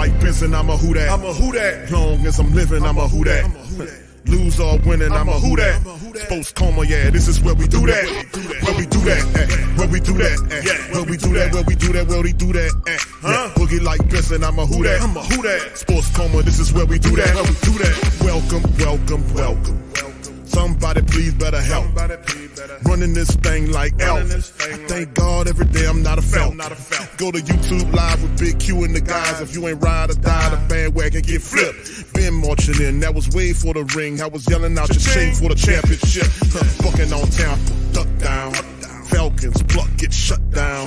like Benson, I'm a who that. I'm a who that. Long as I'm living, I'm a who that. Lose or winning, I'm a who that. Sports Coma, yeah, this is where we do that. Where we do that, where we do that, where we do that, where we do that, where we do that. Boogie like Benson, I'm a who that. I'm a who that. Sports Coma, this is where we do that. Where we do that. Welcome, welcome, welcome. Somebody please better help. Running this thing like Elf. I thank God every day I'm not a felt. Go to YouTube Live with Big Q and the guys. If you ain't ride or die, the bandwagon get flipped. Been marching in, that was way for the ring. I was yelling out your shame for the championship. Bucking on town, duck down. Falcons pluck, get shut down.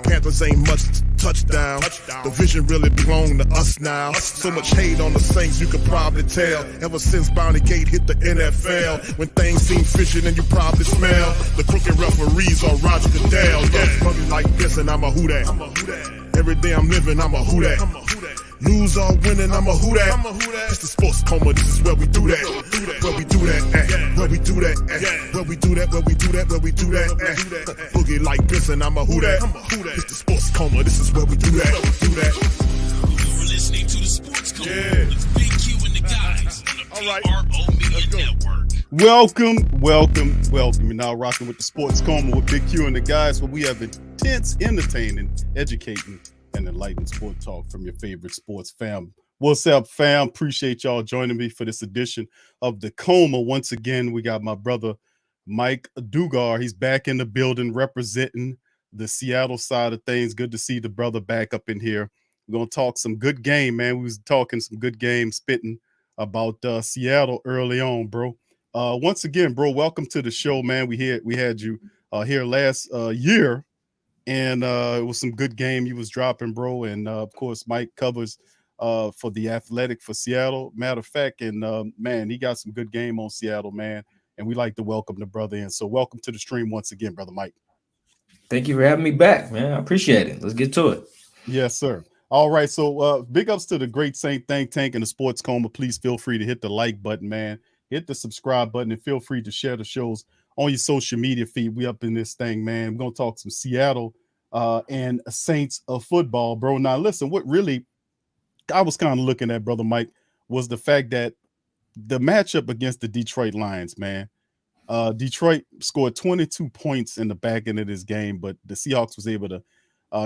Panthers ain't much touchdown. The vision really belong to us now. So much hate on the Saints, you could probably tell. Ever since Bounty Gate hit the NFL, when things seem fishy, then you probably smell the crooked referees or Roger Goodell. Yeah, like this, and I'm a who that. Every day I'm living, I'm a who that. Lose or winning, I'm a who that. It's the Sports Coma, this is where we do that. Where we do that, where we do that, where we do that, where we do that, where we do that. Boogie like this, and I'm a who that. It's the Sports Coma, this is where we do that. You're listening to the Sports Coma with Big Q and the guys on the PRO Media Network. Welcome. You're now rocking with the Sports Coma with Big Q and the guys, where we have intense, entertaining, educating, and enlightening sport talk from your favorite sports fam. What's up, fam? Appreciate y'all joining me for this edition of the Coma. Once again, we got my brother Mike Dugar. He's back in the building representing the Seattle side of things. Good to see the brother back up in here. We're gonna talk some good game, man. We was talking some good game, spitting about Seattle early on, bro. Once again, bro, welcome to the show, man. We had you here last year. And it was some good game you was dropping, bro. And of course, Mike covers for the Athletic for Seattle. Matter of fact, and man, he got some good game on Seattle, man. And we like to welcome the brother in. So welcome to the stream once again, brother Mike. Thank you for having me back, man. I appreciate it. Let's get to it. Yes, sir. All right. So big ups to the great Saint Think Tank and the Sports Coma. Please feel free to hit the like button, man. Hit the subscribe button and feel free to share the shows on your social media feed. We up in this thing, man. We're going to talk some Seattle and Saints of football, bro. Now, listen, what really I was kind of looking at, brother Mike, was the fact that the matchup against the Detroit Lions, man. Detroit scored 22 points in the back end of this game, but the Seahawks was able to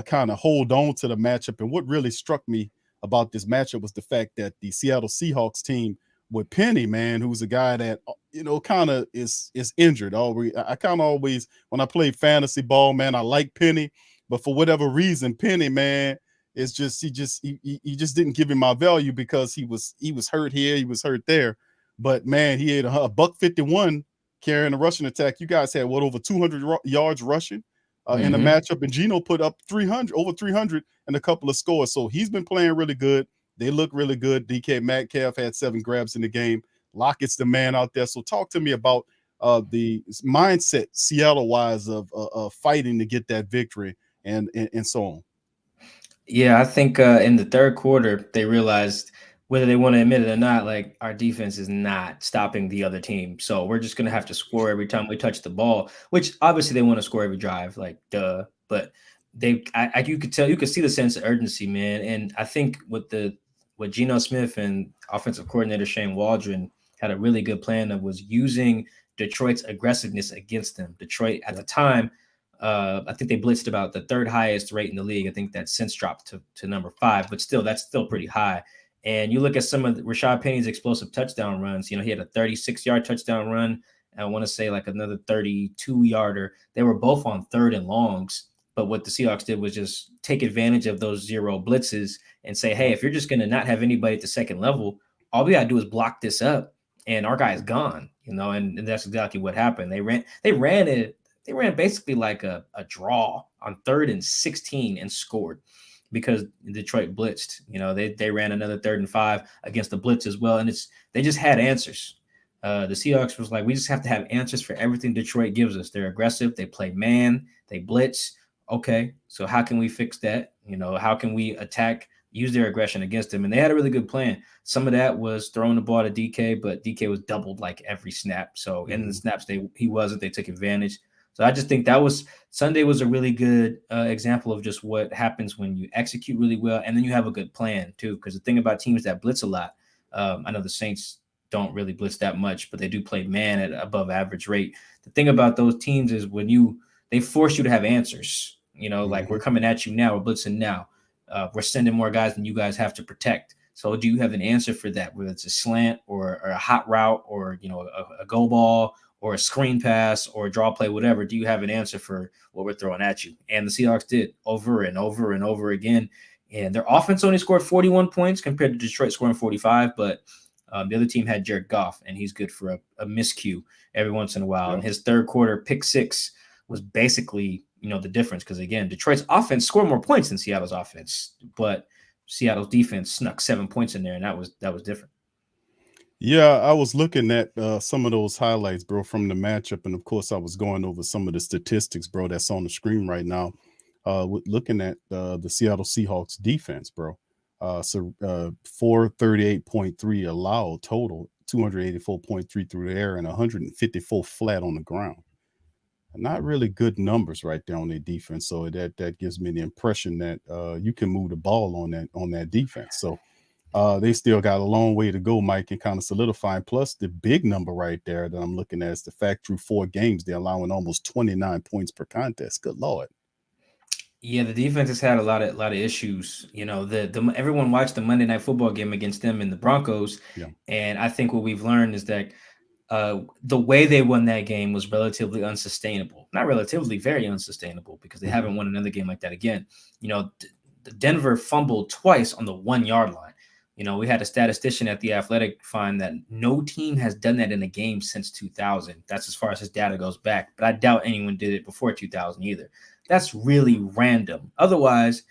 kind of hold on to the matchup. And what really struck me about this matchup was the fact that the Seattle Seahawks team with Penny, man, who's a guy that, you know, kind of is injured. I kind of always, when I play fantasy ball, man, I like Penny, but for whatever reason, Penny, man, is just he just didn't give him my value because he was hurt here, he was hurt there. But man, he had a $151 carrying a rushing attack. You guys had over 200 yards rushing in the matchup, and Geno put up over 300 and a couple of scores. So he's been playing really good. They look really good. DK Metcalf had 7 grabs in the game. Lockett's the man out there. So talk to me about the mindset Seattle-wise of fighting to get that victory and so on. Yeah, I think in the third quarter, they realized, whether they want to admit it or not, like, our defense is not stopping the other team. So we're just going to have to score every time we touch the ball, which obviously they want to score every drive, like, duh. But you could see the sense of urgency, man. And I think what Geno Smith and offensive coordinator Shane Waldron had a really good plan of was using Detroit's aggressiveness against them. Detroit at the time, I think they blitzed about the 3rd highest rate in the league. I think that since dropped to number 5, but still, that's still pretty high. And you look at some of Rashad Penny's explosive touchdown runs. You know, he had a 36-yard touchdown run. And I want to say like another 32-yarder. They were both on 3rd and longs. But what the Seahawks did was just take advantage of those zero blitzes and say, hey, if you're just going to not have anybody at the second level, all we got to do is block this up and our guy's gone, you know, and that's exactly what happened. They ran basically like a draw on 3rd and 16 and scored because Detroit blitzed. You know, they ran another 3rd and 5 against the blitz as well. And they just had answers. The Seahawks was like, we just have to have answers for everything Detroit gives us. They're aggressive. They play man. They blitz. Okay, so how can we fix that? You know, how can we use their aggression against them? And they had a really good plan. Some of that was throwing the ball to DK, but DK was doubled like every snap. So in the snaps they took advantage. So I just think Sunday was a really good example of just what happens when you execute really well and then you have a good plan too. Because the thing about teams that blitz a lot, I know the Saints don't really blitz that much, but they do play man at above average rate. The thing about those teams is they force you to have answers. Like we're coming at you now, we're blitzing now. We're sending more guys than you guys have to protect. So do you have an answer for that, whether it's a slant or a hot route or, a go ball or a screen pass or a draw play, whatever? Do you have an answer for what we're throwing at you? And the Seahawks did over and over and over again. And their offense only scored 41 points compared to Detroit scoring 45. But the other team had Jared Goff, and he's good for a miscue every once in a while. Yeah. And his third quarter pick six was basically, the difference. Because, again, Detroit's offense scored more points than Seattle's offense. But Seattle's defense snuck 7 points in there, and that was different. Yeah, I was looking at some of those highlights, bro, from the matchup. And, of course, I was going over some of the statistics, bro, that's on the screen right now. Looking at the Seattle Seahawks defense, bro. 438.3 allowed total, 284.3 through the air, and 154 flat on the ground. Not really good numbers right there on their defense. So that gives me the impression that you can move the ball on that defense. So they still got a long way to go, Mike, and kind of solidifying. Plus, the big number right there that I'm looking at is the fact through 4 games, they're allowing almost 29 points per contest. Good Lord. Yeah, the defense has had a lot of issues. Everyone watched the Monday Night Football game against them and the Broncos. Yeah. And I think what we've learned is that the way they won that game was relatively unsustainable. Not relatively, very unsustainable, because they haven't won another game like that again. Denver fumbled twice on the 1 yard line. We had a statistician at The Athletic find that no team has done that in a game since 2000. That's as far as his data goes back. But I doubt anyone did it before 2000 either. That's really random. Otherwise,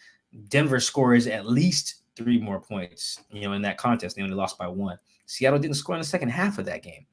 Denver scores at least 3 more points, in that contest. They only lost by 1. Seattle didn't score in the second half of that game.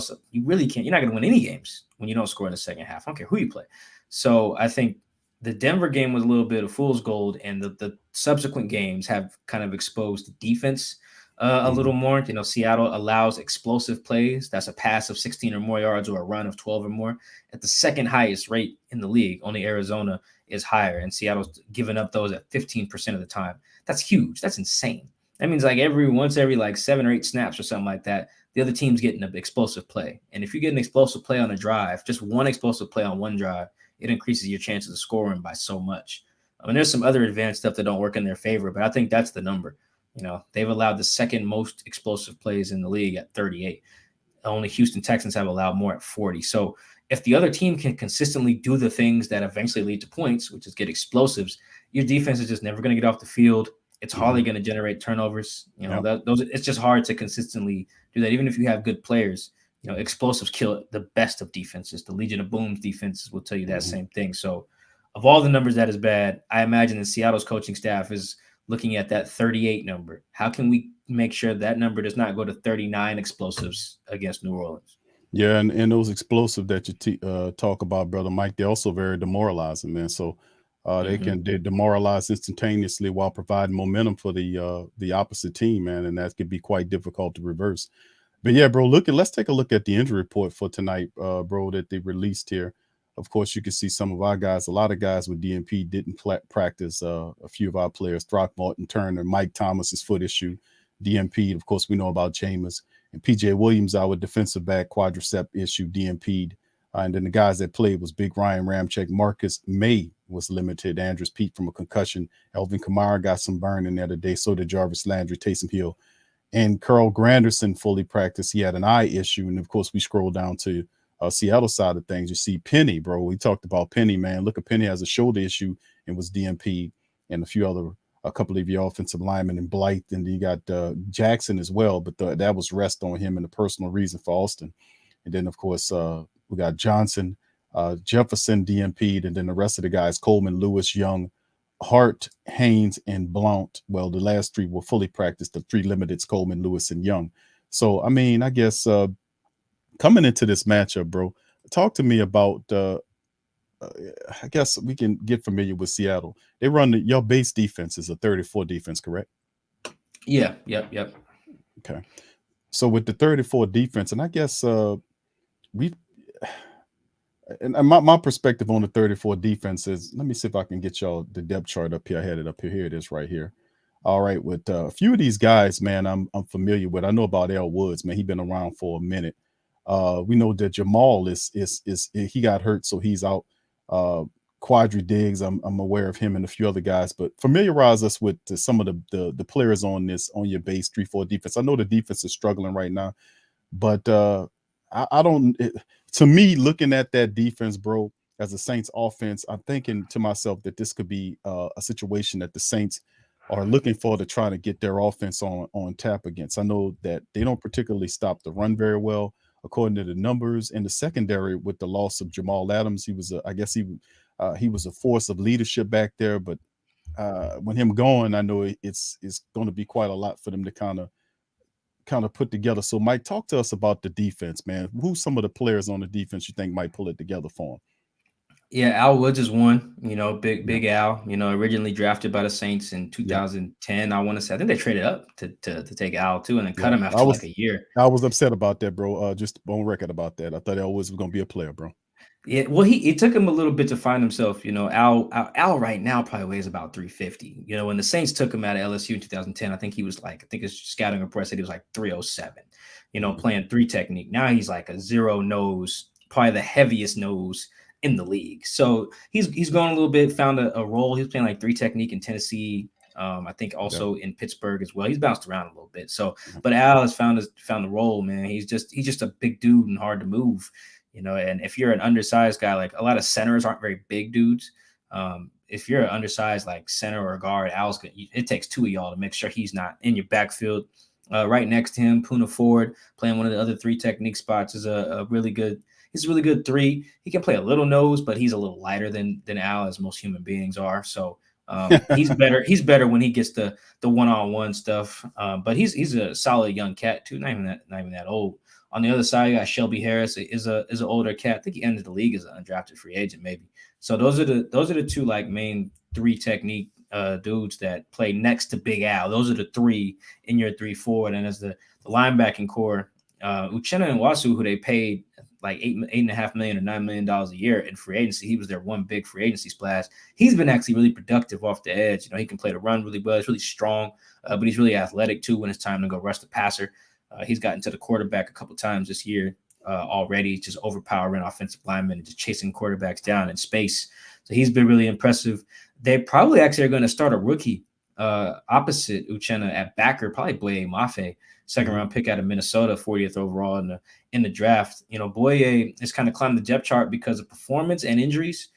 So you really can't. You're not going to win any games when you don't score in the second half. I don't care who you play. So I think the Denver game was a little bit of fool's gold, and the subsequent games have kind of exposed the defense a little more. Seattle allows explosive plays. That's a pass of 16 or more yards or a run of 12 or more at the second highest rate in the league. Only Arizona is higher, and Seattle's given up those at 15% of the time. That's huge. That's insane. That means once every 7 or 8 snaps or something like that, the other team's getting an explosive play. And if you get an explosive play on a drive, just one explosive play on one drive, it increases your chances of scoring by so much. There's some other advanced stuff that don't work in their favor, but I think that's the number. They've allowed the second most explosive plays in the league at 38. Only Houston Texans have allowed more at 40. So if the other team can consistently do the things that eventually lead to points, which is get explosives, your defense is just never going to get off the field. It's hardly going to generate turnovers. It's just hard to consistently do that. Even if you have good players, explosives kill the best of defenses. The Legion of Boom's defenses will tell you that same thing. So of all the numbers that is bad, I imagine the Seattle's coaching staff is looking at that 38 number. How can we make sure that number does not go to 39 explosives against New Orleans? Yeah, and those explosive that you talk about, Brother Mike, they're also very demoralizing, man. So they demoralize instantaneously while providing momentum for the opposite team, man, and that could be quite difficult to reverse. But yeah, bro, let's take a look at the injury report for tonight, bro, that they released here. Of course, you can see some of our guys, a lot of guys with DNP didn't practice. A few of our players, Throckmorton, Turner, Mike Thomas's foot issue, DNP'd. Of course, we know about Jameis. And PJ Williams, our defensive back, quadricep issue, DNP'd. And then the guys that played was Big Ryan Ramczyk. Marcus May was limited. Andrews Pete from a concussion. Elvin Kamara got some burn in there today. So did Jarvis Landry, Taysom Hill. And Carl Granderson fully practiced. He had an eye issue. And, of course, we scroll down to Seattle side of things. You see Penny, bro. We talked about Penny, man. Look at Penny has a shoulder issue and was DNP, and a couple of your offensive linemen in Blythe. And you got Jackson as well, but that was rest on him and a personal reason for Austin. And then, of course, we got Johnson, Jefferson DNP'd, and then the rest of the guys, Coleman, Lewis, Young, Hart, Haynes, and Blount. Well, the last 3 were fully practiced. The 3 limiteds, Coleman, Lewis, and Young. So, I mean, I guess coming into this matchup, bro, talk to me about I guess we can get familiar with Seattle. They run your base defense is a 34 defense, correct? Yeah. Yep. Okay. So with the 34 defense, and I guess and my perspective on the 34 defense is, let me see if I can get y'all the depth chart up here. I had it up here. Here it is right here. All right, with a few of these guys, man, I'm familiar with. I know about L Woods, man. He's been around for a minute. We know that Jamal is he got hurt, so he's out. Quadri Diggs, I'm aware of him and a few other guys, but familiarize us with some of the players on your base 3-4 defense. I know the defense is struggling right now, but I don't. To me, looking at that defense, bro, as a Saints offense, I'm thinking to myself that this could be a situation that the Saints are looking for to try to get their offense on tap against. I know that they don't particularly stop the run very well, according to the numbers in the secondary. With the loss of Jamal Adams, he was he was a force of leadership back there. But when him going, I know it's going to be quite a lot for them to kind of put together. So, Mike, talk to us about the defense, man. Who's some of the players on the defense you think might pull it together for him? Yeah, Al Woods is one, big Al, originally drafted by the Saints in 2010. I want to say, I think they traded up to take Al too, and then cut him after like a year. I was upset about that, bro. Just on record about that. I thought Al Woods was going to be a player, bro. Yeah, well, it took him a little bit to find himself. Al right now probably weighs about 350. When the Saints took him out of LSU in 2010, I think his scouting report said he was like 307. Playing 3 technique. Now he's like a 0 nose, probably the heaviest nose in the league. So he's gone a little bit, found a role. He was playing like 3 technique in Tennessee. I think also in Pittsburgh as well. He's bounced around a little bit. So, but Al has found the role, man. He's just a big dude and hard to move. And if you're an undersized guy, like a lot of centers aren't very big dudes. If you're an undersized like center or guard, it takes 2 of y'all to make sure he's not in your backfield. Right next to him, Puna Ford, playing one of the other 3 technique spots, is a really good. He's a really good 3. He can play a little nose, but he's a little lighter than Al, as most human beings are. So he's better. He's better when he gets the one-on-one stuff. But he's a solid young cat too. Not even that old. On the other side, you got Shelby Harris, is an older cat. I think he ended the league as an undrafted free agent, maybe. So those are the 2 like main 3 technique dudes that play next to Big Al. Those are the 3 in your 3-4. And as the linebacking core, Uchenna and Wasu, who they paid like $8.5 million or $9 million a year in free agency. He was their one big free agency splash. He's been actually really productive off the edge. He can play the run really well. He's really strong, but he's really athletic too when it's time to go rush the passer. He's gotten to the quarterback a couple times this year already, just overpowering offensive linemen and just chasing quarterbacks down in space. So he's been really impressive. They probably actually are going to start a rookie opposite Uchenna at backer, probably Boye Mafe, second-round pick out of Minnesota, 40th overall in the draft. Boye has kind of climbed the depth chart because of performance and injuries.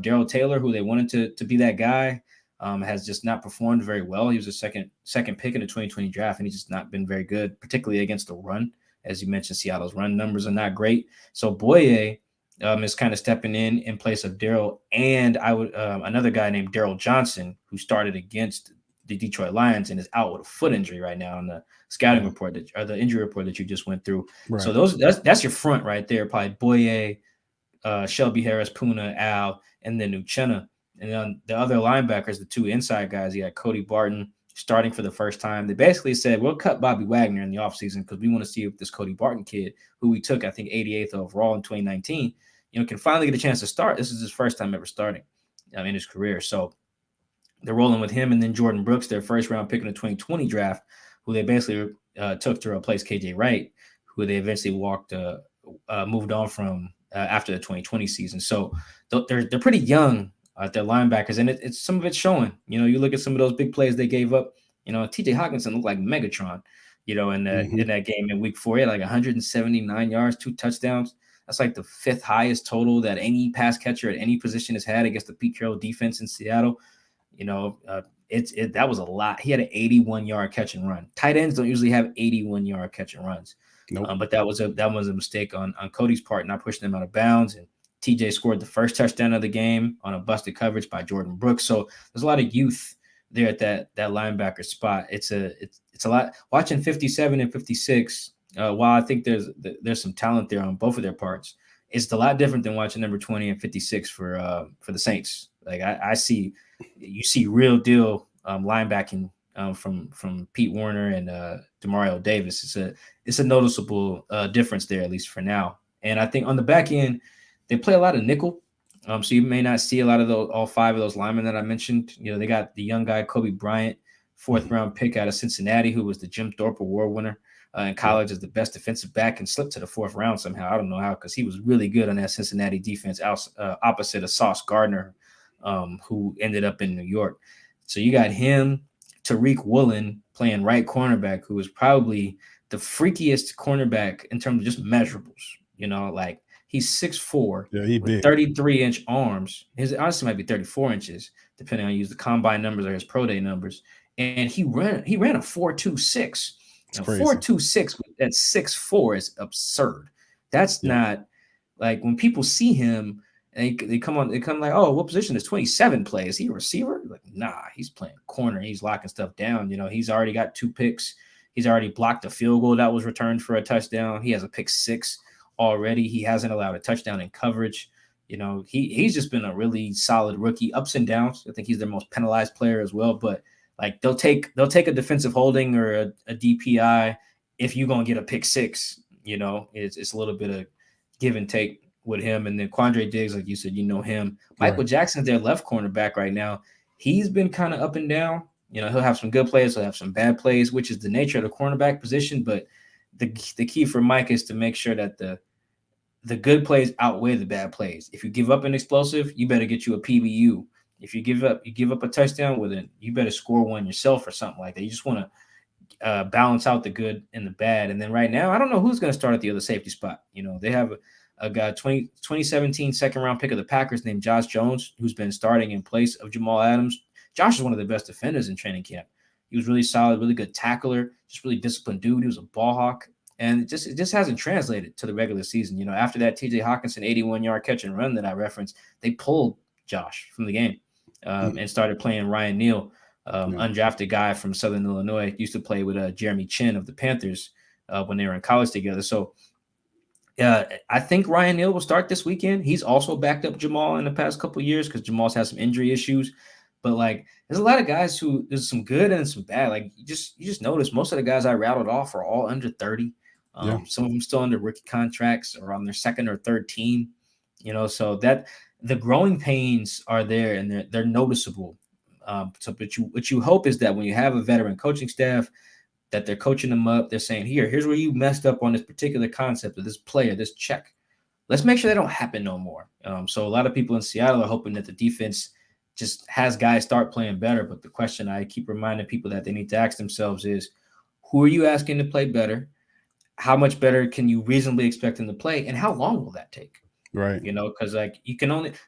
Darrell Taylor, who they wanted to be that guy, has just not performed very well. He was a second pick in the 2020 draft, and he's just not been very good, particularly against the run. As you mentioned, Seattle's run numbers are not great. So Boye is kind of stepping in place of Darrell, and another guy named Darrell Johnson, who started against the Detroit Lions and is out with a foot injury right now on the scouting report or the injury report that you just went through. Right. So that's your front right there. Probably Boye, Shelby Harris, Puna, Al, and then Uchenna. And then the other linebackers, the 2 inside guys, you got Cody Barton starting for the first time. They basically said, we'll cut Bobby Wagner in the offseason because we want to see if this Cody Barton kid, who we took, I think, 88th overall in 2019, can finally get a chance to start. This is his first time ever starting in his career. So they're rolling with him. And then Jordan Brooks, their first-round pick in the 2020 draft, who they basically took to replace KJ Wright, who they eventually moved on from after the 2020 season. So they're pretty young at their linebackers, and it's some of it's showing. You look at some of those big plays they gave up. TJ Hawkinson looked like Megatron, in that game in week 4. He had like 179 yards, 2 touchdowns. That's like the 5th highest total that any pass catcher at any position has had against the Pete Carroll defense in Seattle. That was a lot. He had an 81-yard catch and run. Tight ends don't usually have 81-yard catch and runs. Nope. But that was a mistake on Cody's part, not pushing him out of bounds. And TJ scored the first touchdown of the game on a busted coverage by Jordan Brooks. So there's a lot of youth there at that linebacker spot. It's a lot. Watching 57 and 56, while I think there's some talent there on both of their parts, it's a lot different than watching number 20 and 56 for the Saints. Like you see real deal linebacking from Pete Werner and Demario Davis. It's a noticeable difference there, at least for now. And I think on the back end, They play a lot of nickel. So you may not see a lot of all 5 of those linemen that I mentioned. You know, they got the young guy, Kobe Bryant, 4th round pick out of Cincinnati, who was the Jim Thorpe Award winner in college as the best defensive back, and slipped to the 4th round somehow. I don't know how, because he was really good on that Cincinnati defense opposite of Sauce Gardner, who ended up in New York. So you got him, Tariq Woolen playing right cornerback, who is probably the freakiest cornerback in terms of just measurables. You know, like he's 6'4", with 33-inch arms. His honestly might be 34 inches, depending on you use the combine numbers or his pro day numbers. And he ran a 4.26. 4.26 at 6'4" is absurd. That's not like, when people see him, they come like, oh, what position is 27 play? Is he a receiver? Like, nah, he's playing corner. He's locking stuff down. You know, he's already got 2 picks. He's already blocked a field goal that was returned for a touchdown. He has a pick 6 already. He hasn't allowed a touchdown in coverage. You know, he's just been a really solid rookie, ups and downs. I think he's their most penalized player as well. But like, they'll take a defensive holding or a DPI if you're gonna get a pick 6. You know, it's a little bit of give and take with him. And then Quandre Diggs, like you said, you know him. Michael Jackson's their left cornerback right now. He's been kind of up and down. You know, he'll have some good plays, he'll have some bad plays, which is the nature of the cornerback position. But the key for Mike is to make sure that the good plays outweigh the bad plays. If you give up an explosive, you better get you a PBU. If you give up a touchdown with it, you better score one yourself or something like that. You just want to balance out the good and the bad. And then right now, I don't know who's going to start at the other safety spot. You know, they have a guy, 2017 second-round pick of the Packers named Josh Jones, who's been starting in place of Jamal Adams. Josh is one of the best defenders in training camp. He was really solid, really good tackler, just really disciplined dude. He was a ball hawk. And it just hasn't translated to the regular season. You know, after that TJ Hawkinson 81-yard catch and run that I referenced, they pulled Josh from the game and started playing Ryan Neal, undrafted guy from Southern Illinois, used to play with Jeremy Chin of the Panthers when they were in college together. So I think Ryan Neal will start this weekend. He's also backed up Jamal in the past couple of years because Jamal's had some injury issues. But like, there's a lot of guys who there's some good and some bad. Like you just notice most of the guys I rattled off are all under 30. Some of them still under rookie contracts or on their 2nd or 3rd team. You know, so that the growing pains are there and they're noticeable. So what you hope is that when you have a veteran coaching staff, that they're coaching them up, they're saying, here's where you messed up on this particular concept of this player, this check. Let's make sure they don't happen no more. So a lot of people in Seattle are hoping that the defense just has guys start playing better. But the question I keep reminding people that they need to ask themselves is, who are you asking to play better? How much better can you reasonably expect them to play? And how long will that take? Right. You know, because like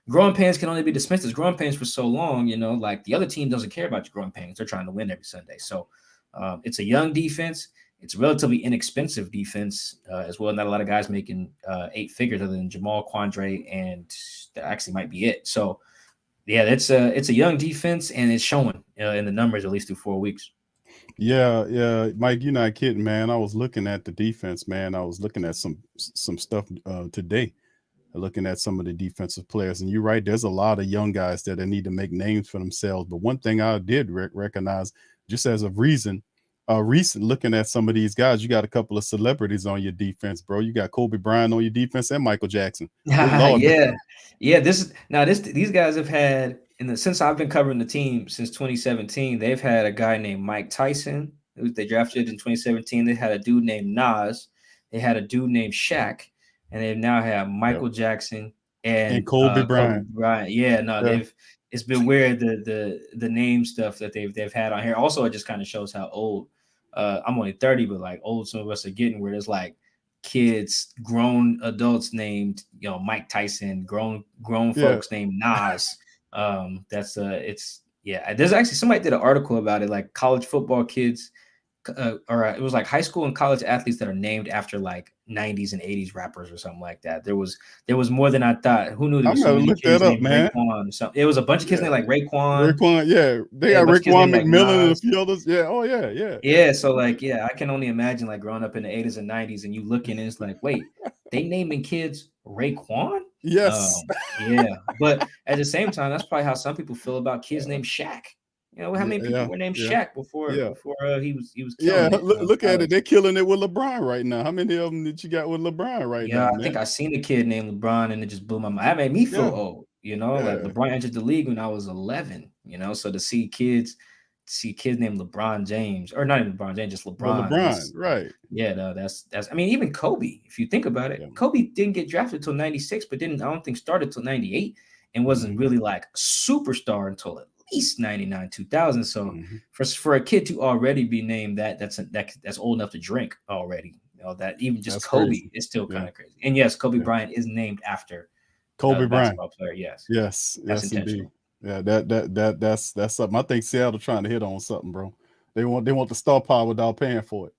growing pains can only be dismissed as growing pains for so long, you know, like the other team doesn't care about your growing pains. They're trying to win every Sunday. So it's a young defense. It's a relatively inexpensive defense as well. Not a lot of guys making 8 figures other than Jamal, Quandre, and that actually might be it. So yeah, it's a young defense and it's showing in the numbers at least through 4 weeks. Yeah, Mike, you're not kidding, man. I was looking at the defense, man. I was looking at some stuff today, looking at some of the defensive players. And you're right, there's a lot of young guys that they need to make names for themselves. But one thing I did recognize, just as of recent looking at some of these guys, you got a couple of celebrities on your defense, bro. You got Kobe Bryant on your defense and Michael Jackson. Yeah. These guys have had since I've been covering the team since 2017, they've had a guy named Mike Tyson, who they drafted in 2017. They had a dude named Nas. They had a dude named Shaq, and they now have Michael Jackson and Kobe Bryant. It's been weird the name stuff that they've had on here. Also, it just kind of shows how old I'm only 30, but like old some of us are getting, where there's like kids, grown adults named, you know, Mike Tyson, grown folks named Nas. There's actually somebody did an article about it, like college football kids, it was like high school and college athletes that are named after like 90s and 80s rappers or something like that. There was more than I thought. Who knew there was so many kids named Raekwon or something? It was a bunch of kids named like Raekwon. They got Raekwon McMillan and a few others. Yeah. So like, I can only imagine like growing up in the 80s and 90s and you looking and it's like, wait, they naming kids Raekwon? Yes. But at the same time, that's probably how some people feel about kids named Shaq. You know how many people were named Shaq before he was killing it. Look at it. They're killing it with LeBron right now. How many of them did you got with LeBron right now? Yeah, I think I seen a kid named LeBron, and it just blew my mind. That made me feel old. You know, like LeBron entered the league when I was 11. You know, so to see kids named LeBron James, or not even LeBron James, just LeBron. Well, LeBron, right? Yeah, no, that's. I mean, even Kobe. If you think about it, Kobe didn't get drafted until '96, but I don't think started until '98, and wasn't really like a superstar until at least '99, 2000. So for a kid to already be named that's old enough to drink already. You know, that even just Kobe crazy. Is still kind of crazy. And yes, Kobe Bryant is named after Kobe Bryant, basketball player. Yes, that's intentional. Indeed. Yeah, that's something. I think Seattle trying to hit on something, bro. They want the star power without paying for it.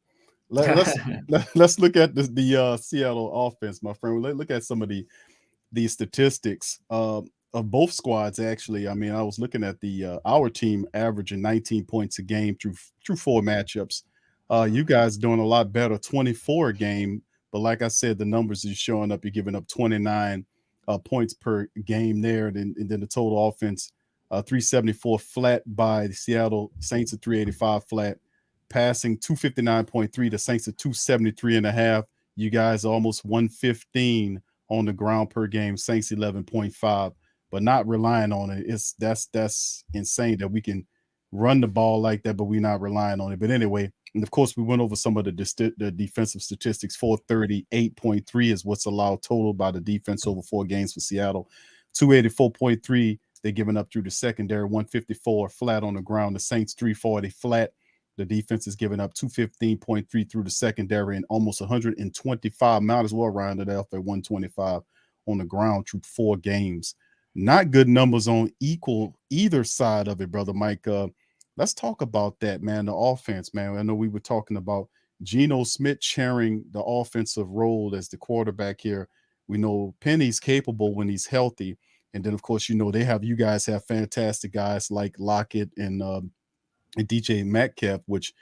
Let's look at the Seattle offense, my friend. Let's look at some of the statistics of both squads. Actually, I mean, I was looking at our team averaging 19 points a game through 4 matchups. You guys doing a lot better, 24 a game. But like I said, the numbers is showing up. You're giving up 29 points per game there, and then the total offense 374 flat by the Seattle Saints at 385 flat. Passing 259.3, the Saints at 273.5. You guys are almost 115 on the ground per game. Saints 11.5, but not relying on it. That's insane that we can run the ball like that, but we're not relying on it. But anyway, and of course we went over some of the defensive statistics. 438.3 is what's allowed total by the defense over 4 games for Seattle. 284.3 they're giving up through the secondary. 154 flat on the ground. The Saints 340 flat. The defense is giving up 215.3 through the secondary and almost 125. Might as well round it off at 125 on the ground through 4 games. Not good numbers on either side of it, brother Mike. Let's talk about that, man. The offense, man. I know we were talking about Geno Smith sharing the offensive role as the quarterback here. We know Penny's capable when he's healthy. And then, of course, you know, you guys have fantastic guys like Lockett and DJ Metcalf, which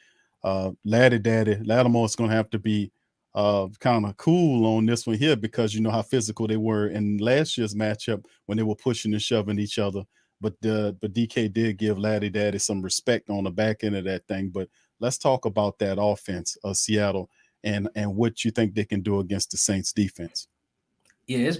Lattimore is going to have to be kind of cool on this one here, because you know how physical they were in last year's matchup when they were pushing and shoving each other. But DK did give Laddie Daddy some respect on the back end of that thing. But let's talk about that offense of Seattle and what you think they can do against the Saints defense. Yeah, it's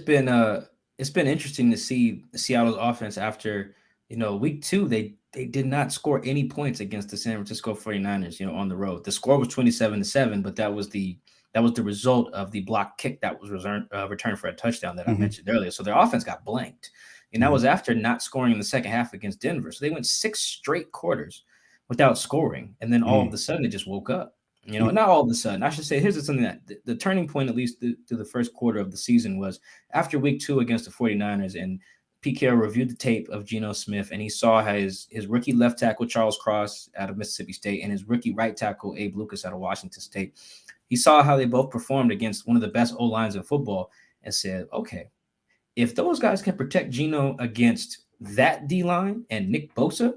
been interesting to see Seattle's offense after, you know, week 2, they did not score any points against the San Francisco 49ers, you know, on the road. The score was 27-7, but that was the result of the block kick that was returned for a touchdown that I mentioned earlier. So their offense got blanked. And that was after not scoring in the second half against Denver. So they went 6 straight quarters without scoring. And then all of a sudden, it just woke up. You know, not all of a sudden. I should say, here's something that the turning point, at least through the first quarter of the season, was after week 2 against the 49ers. And Pete Carroll reviewed the tape of Geno Smith, and he saw how his rookie left tackle, Charles Cross, out of Mississippi State, and his rookie right tackle, Abe Lucas, out of Washington State. He saw how they both performed against one of the best O-lines in football and said, okay, if those guys can protect Geno against that D-line and Nick Bosa,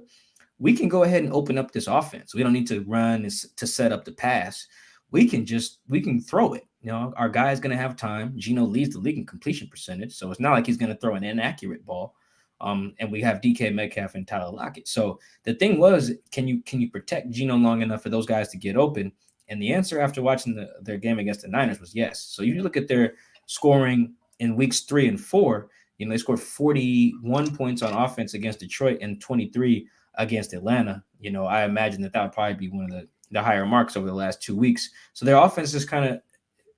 we can go ahead and open up this offense. We don't need to run to set up the pass. We can throw it. You know, our guy's going to have time. Geno leads the league in completion percentage, so it's not like he's going to throw an inaccurate ball. And we have DK Metcalf and Tyler Lockett. So the thing was, can you protect Geno long enough for those guys to get open? And the answer after watching their game against the Niners was yes. So you look at their scoring in weeks 3 and 4, you know, they scored 41 points on offense against Detroit and 23 against Atlanta. You know, I imagine that would probably be one of the higher marks over the last 2 weeks. So their offense is kind of,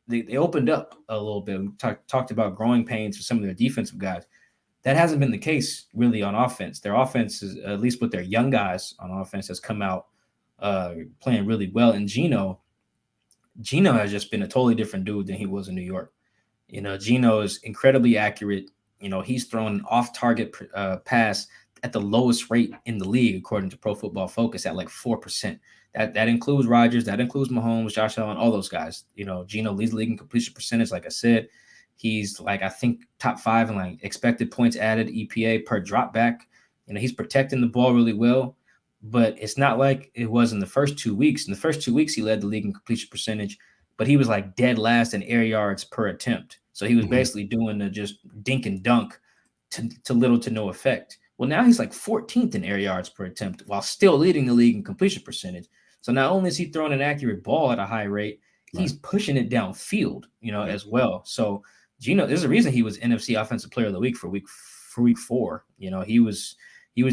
they opened up a little bit. We talked about growing pains for some of their defensive guys. That hasn't been the case really on offense. Their offense is, at least with their young guys on offense, has come out playing really well. And Geno has just been a totally different dude than he was in New York. You know, Geno is incredibly accurate. You know, he's thrown an off-target pass at the lowest rate in the league, according to Pro Football Focus, at like 4%. That includes Rodgers, that includes Mahomes, Josh Allen, all those guys. You know, Geno leads the league in completion percentage. Like I said, he's like, I think top 5 in like expected points added, EPA per drop back. You know, he's protecting the ball really well, but it's not like it was in the first 2 weeks. In the first 2 weeks, he led the league in completion percentage, but he was like dead last in air yards per attempt. So he was basically doing the just dink and dunk to little to no effect. Well, now he's like 14th in air yards per attempt while still leading the league in completion percentage. So not only is he throwing an accurate ball at a high rate, he's pushing it downfield, as well. So Geno, there's a reason he was NFC Offensive Player of the Week for week 4. He was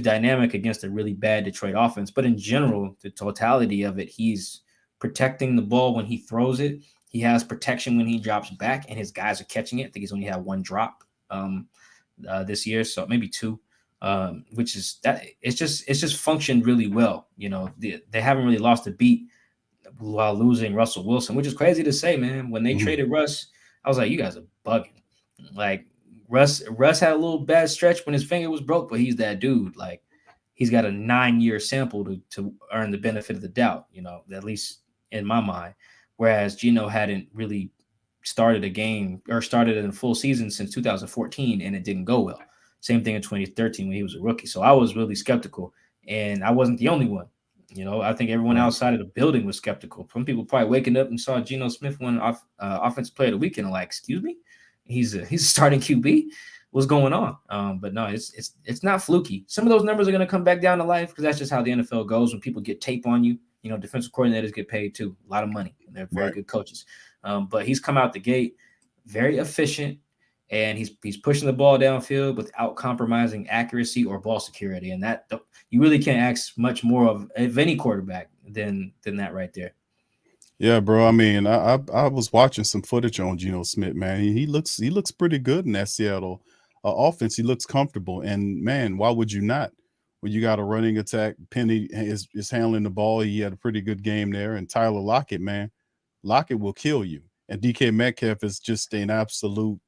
dynamic against a really bad Detroit offense. But in general, the totality of it, he's protecting the ball when he throws it. He has protection when he drops back, and his guys are catching it. I think he's only had 1 drop this year, so maybe 2. Which is that it's just functioned really well. They haven't really lost a beat while losing Russell Wilson, which is crazy to say, man. When they traded Russ, I was like, you guys are bugging. Like Russ had a little bad stretch when his finger was broke, but he's that dude. Like he's got a 9-year sample to earn the benefit of the doubt, at least in my mind. Whereas Geno hadn't really started a game or started in a full season since 2014, and it didn't go well. Same thing in 2013 when he was a rookie. So I was really skeptical, and I wasn't the only one. I think everyone outside of the building was skeptical. Some people probably waking up and saw Geno Smith win Offensive Player of the Week and like, excuse me, he's a starting QB. What's going on? But no, it's not fluky. Some of those numbers are going to come back down to life because that's just how the NFL goes. When people get tape on you, defensive coordinators get paid too, a lot of money, and they're very good coaches. But he's come out the gate very efficient. And he's pushing the ball downfield without compromising accuracy or ball security. And that you really can't ask much more of any quarterback than that right there. Yeah, bro. I mean, I was watching some footage on Geno Smith, man. He looks pretty good in that Seattle offense. He looks comfortable. And man, why would you not? When you got a running attack, Penny is handling the ball. He had a pretty good game there. And Tyler Lockett, man, Lockett will kill you. And DK Metcalf is just an absolute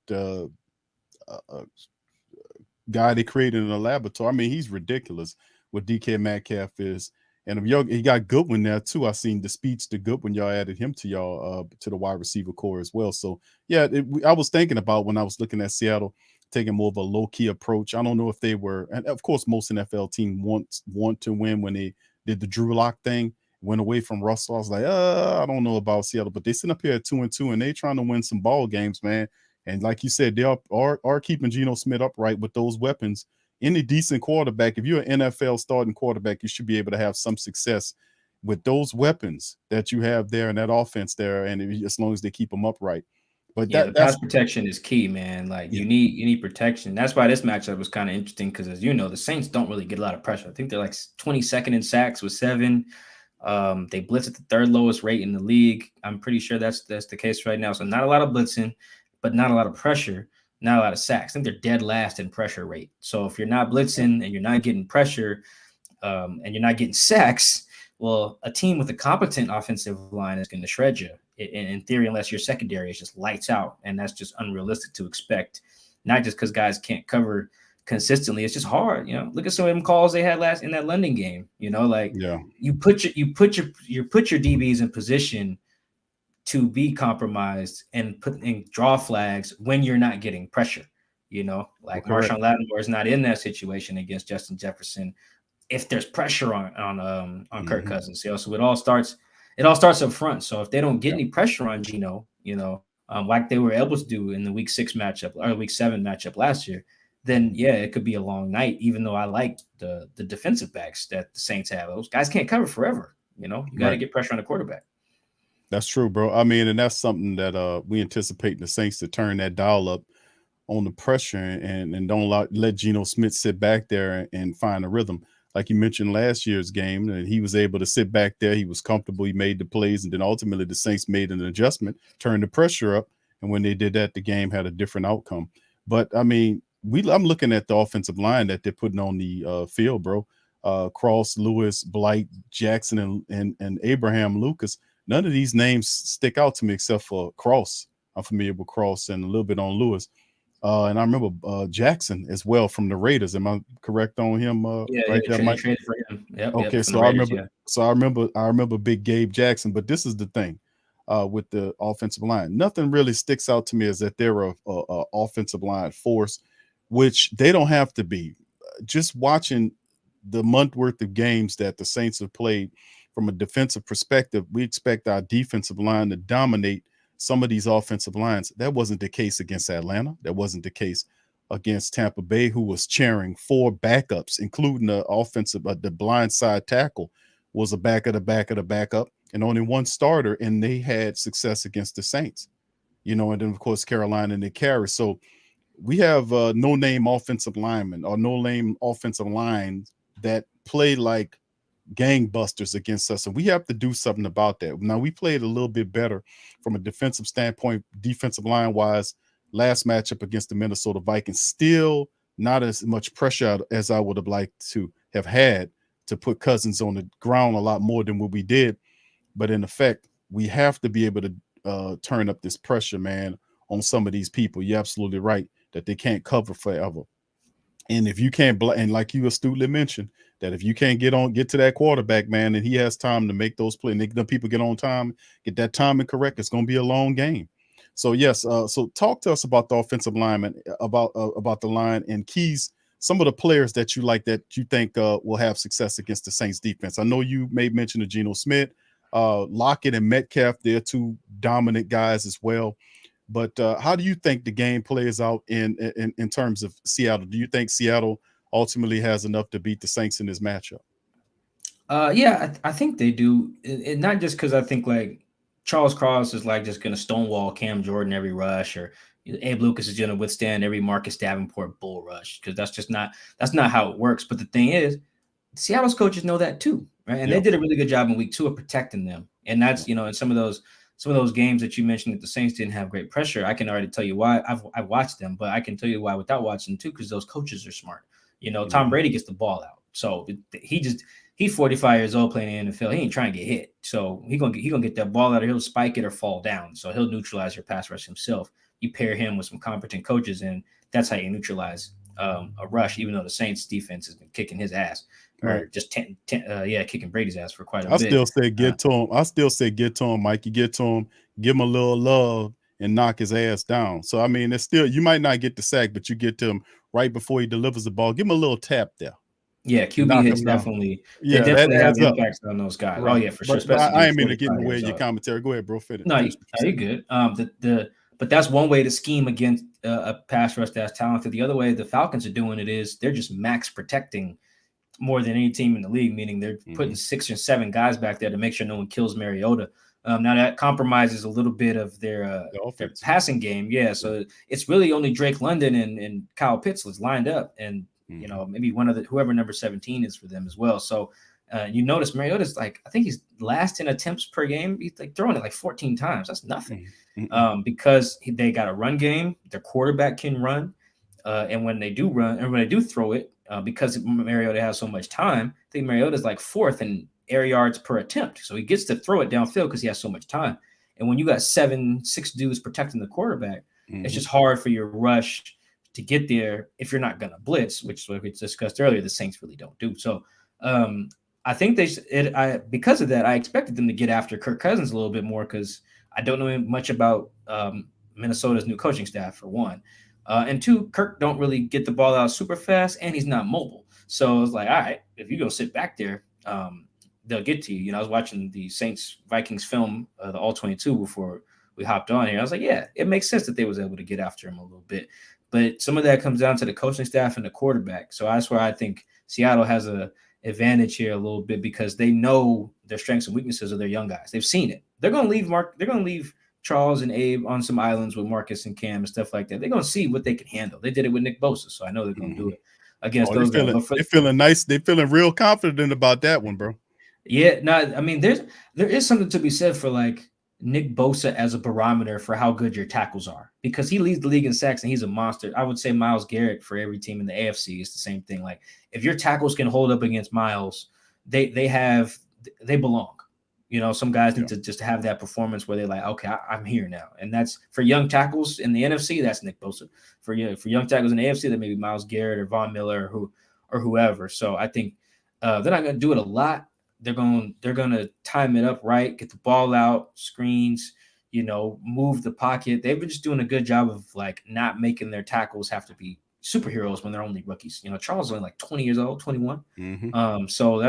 guy they created in a laboratory. I mean, he's ridiculous what DK Metcalf is. And he got Goodwin there too. I seen the speedster Goodwin. Y'all added him to y'all to the wide receiver core as well. So yeah, I was thinking about when I was looking at Seattle taking more of a low key approach. I don't know if they were, and of course most NFL teams want to win when they did the Drew Lock thing. Went away from Russell. I was like, I don't know about Seattle, but they sit up here at 2-2, and they trying to win some ball games, man. And like you said, they are keeping Geno Smith upright with those weapons. Any decent quarterback, if you're an NFL starting quarterback, you should be able to have some success with those weapons that you have there and that offense there, and as long as they keep them upright. But the pass protection is key, man. Like you need protection. That's why this matchup was kind of interesting because, as you know, the Saints don't really get a lot of pressure. I think they're like 22nd in sacks with 7. They blitz at the 3rd lowest rate in the league. I'm pretty sure that's the case right now. So not a lot of blitzing, but not a lot of pressure, not a lot of sacks. I think they're dead last in pressure rate. So if you're not blitzing and you're not getting pressure and you're not getting sacks, well, a team with a competent offensive line is going to shred you in theory, unless your secondary is just lights out. And that's just unrealistic to expect, not just because guys can't cover consistently. It's just hard. Look at some of them calls they had last in that London game. You put your DBs in position to be compromised and draw flags when you're not getting pressure. Marshawn Lattimore is not in that situation against Justin Jefferson if there's pressure on Kirk Cousins. So it all starts up front. So if they don't get any pressure on Geno, like they were able to do in the week 6 matchup or week 7 matchup last year, then yeah, it could be a long night, even though I like the defensive backs that the Saints have. Those guys can't cover forever. You got to get pressure on the quarterback. That's true, bro. I mean, and that's something that we anticipate the Saints to turn that dial up on the pressure and don't let Geno Smith sit back there and find a rhythm. Like you mentioned last year's game, and he was able to sit back there. He was comfortable. He made the plays, and then ultimately the Saints made an adjustment, turned the pressure up, and when they did that, the game had a different outcome. But I mean, I'm looking at the offensive line that they're putting on the field, bro. Cross, Lewis, Blight, Jackson, and Abraham Lucas. None of these names stick out to me except for Cross. I'm familiar with Cross and a little bit on Lewis. And I remember Jackson as well from the Raiders. Am I correct on him? Traded for him. Yep, okay, so Raiders, I remember Big Gabe Jackson. But this is the thing with the offensive line. Nothing really sticks out to me is that they're a offensive line force, which they don't have to be. Just watching the month worth of games that the Saints have played from a defensive perspective, we expect our defensive line to dominate some of these offensive lines. That wasn't the case against Atlanta. That wasn't the case against Tampa Bay, who was cheering 4 backups, including the offensive, the blind side tackle was a back of the backup, and only one starter, and they had success against the Saints, and then of course Carolina and they carry. So we have no-name offensive linemen or no-name offensive lines that play like gangbusters against us, and we have to do something about that. Now, we played a little bit better from a defensive standpoint, defensive line wise, last matchup against the Minnesota Vikings. Still not as much pressure as I would have liked to have had to put Cousins on the ground a lot more than what we did. But in effect, we have to be able to turn up this pressure, man, on some of these people. You're absolutely right that they can't cover forever. And if you can't, and like you astutely mentioned, that if you can't get to that quarterback, man, and he has time to make those plays, and the people get on time, get that timing correct, it's going to be a long game. So yes, so talk to us about the offensive lineman, about the line and keys, some of the players that you like that you think will have success against the Saints defense. I know you may mention the Geno Smith, Lockett and Metcalf. They're 2 dominant guys as well. But how do you think the game plays out in terms of Seattle? Do you think Seattle ultimately has enough to beat the Saints in this matchup? Yeah, I think they do. And not just because I think like Charles Cross is like just going to stonewall Cam Jordan every rush, or Abe Lucas is going to withstand every Marcus Davenport bull rush, because that's not how it works. But the thing is, Seattle's coaches know that too, right? And they did a really good job in week 2 of protecting them. And that's, in some of those games that you mentioned that the Saints didn't have great pressure, I can already tell you why. I've watched them, but I can tell you why without watching them too, because those coaches are smart. Tom Brady gets the ball out, so he's 45 years old playing in the NFL. He ain't trying to get hit, so he gonna get that ball out, or he'll spike it or fall down. So he'll neutralize your pass rush himself. You pair him with some competent coaches, and that's how you neutralize a rush. Even though the Saints defense has been kicking his ass, or just kicking Brady's ass for quite a bit. I still say get to him. I still say get to him, Mike. You get to him, give him a little love, and knock his ass down. So I mean, it's still, you might not get the sack, but you get to him right before he delivers the ball. Give him a little tap there. Yeah, QB hits definitely. Yeah, definitely have impacts on those guys. Right. Oh yeah, for sure. I ain't mean to get in the way of your commentary. Go ahead, bro. Finish. No, you're good. But that's one way to scheme against a pass rush that's talented. The other way the Falcons are doing it is they're just max protecting more than any team in the league, meaning they're putting 6 or 7 guys back there to make sure no one kills Mariota. Now that compromises a little bit of their passing game. Yeah, so it's really only Drake London and Kyle Pitts was lined up, and maybe one of whoever number 17 is for them as well. So you notice Mariota's like, I think he's last in attempts per game. He's like throwing it like 14 times. That's nothing. Because they got a run game. Their quarterback can run, and when they do run, and when they do throw it, because Mariota has so much time, I think Mariota's like 4th in air yards per attempt. So he gets to throw it downfield because he has so much time. And when you got 6 dudes protecting the quarterback, it's just hard for your rush to get there if you're not going to blitz, which we discussed earlier, the Saints really don't do. So I think because of that, I expected them to get after Kirk Cousins a little bit more, because I don't know much about Minnesota's new coaching staff, for one. And 2, Kirk don't really get the ball out super fast, and he's not mobile. So it's like, all right, if you go sit back there, they'll get to you. I was watching the Saints-Vikings film, the All-22, before we hopped on here. I was like, yeah, it makes sense that they was able to get after him a little bit. But some of that comes down to the coaching staff and the quarterback. So that's where I think Seattle has a advantage here a little bit, because they know their strengths and weaknesses of their young guys. They've seen it. They're going to leave Charles and Abe on some islands with Marcus and Cam and stuff like that. They're going to see what they can handle. They did it with Nick Bosa, so I know they're going to do it against those guys. They're feeling nice. They're feeling real confident about that one, bro. Yeah, no, I mean, there is something to be said for like Nick Bosa as a barometer for how good your tackles are, because he leads the league in sacks and he's a monster. I would say Myles Garrett for every team in the AFC is the same thing. Like, if your tackles can hold up against Myles, they belong. Some guys need to just have that performance where they're like, okay, I'm here now. And that's for young tackles in the NFC, that's Nick Bosa. For young tackles in the AFC, that may be Myles Garrett or Von Miller or whoever. So I think they're not going to do it a lot. They're going to time it up right, get the ball out, screens, move the pocket. They've been just doing a good job of like not making their tackles have to be superheroes when they're only rookies. Charles is only like 20 years old, 21. So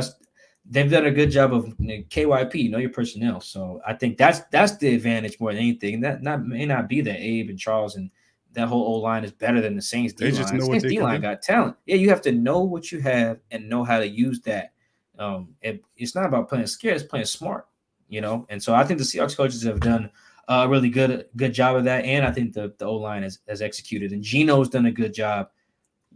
they've done a good job of KYP, know your personnel. So I think that's the advantage more than anything. That may not be that Abe and Charles and that whole O-line is better than the Saints They just D-line. know what Saints they can D-line do. got talent. Yeah, you have to know what you have and know how to use that. It's not about playing scared, it's playing smart, you know? And so I think the Seahawks coaches have done a really good job of that. And I think the O-line has executed. And Geno's done a good job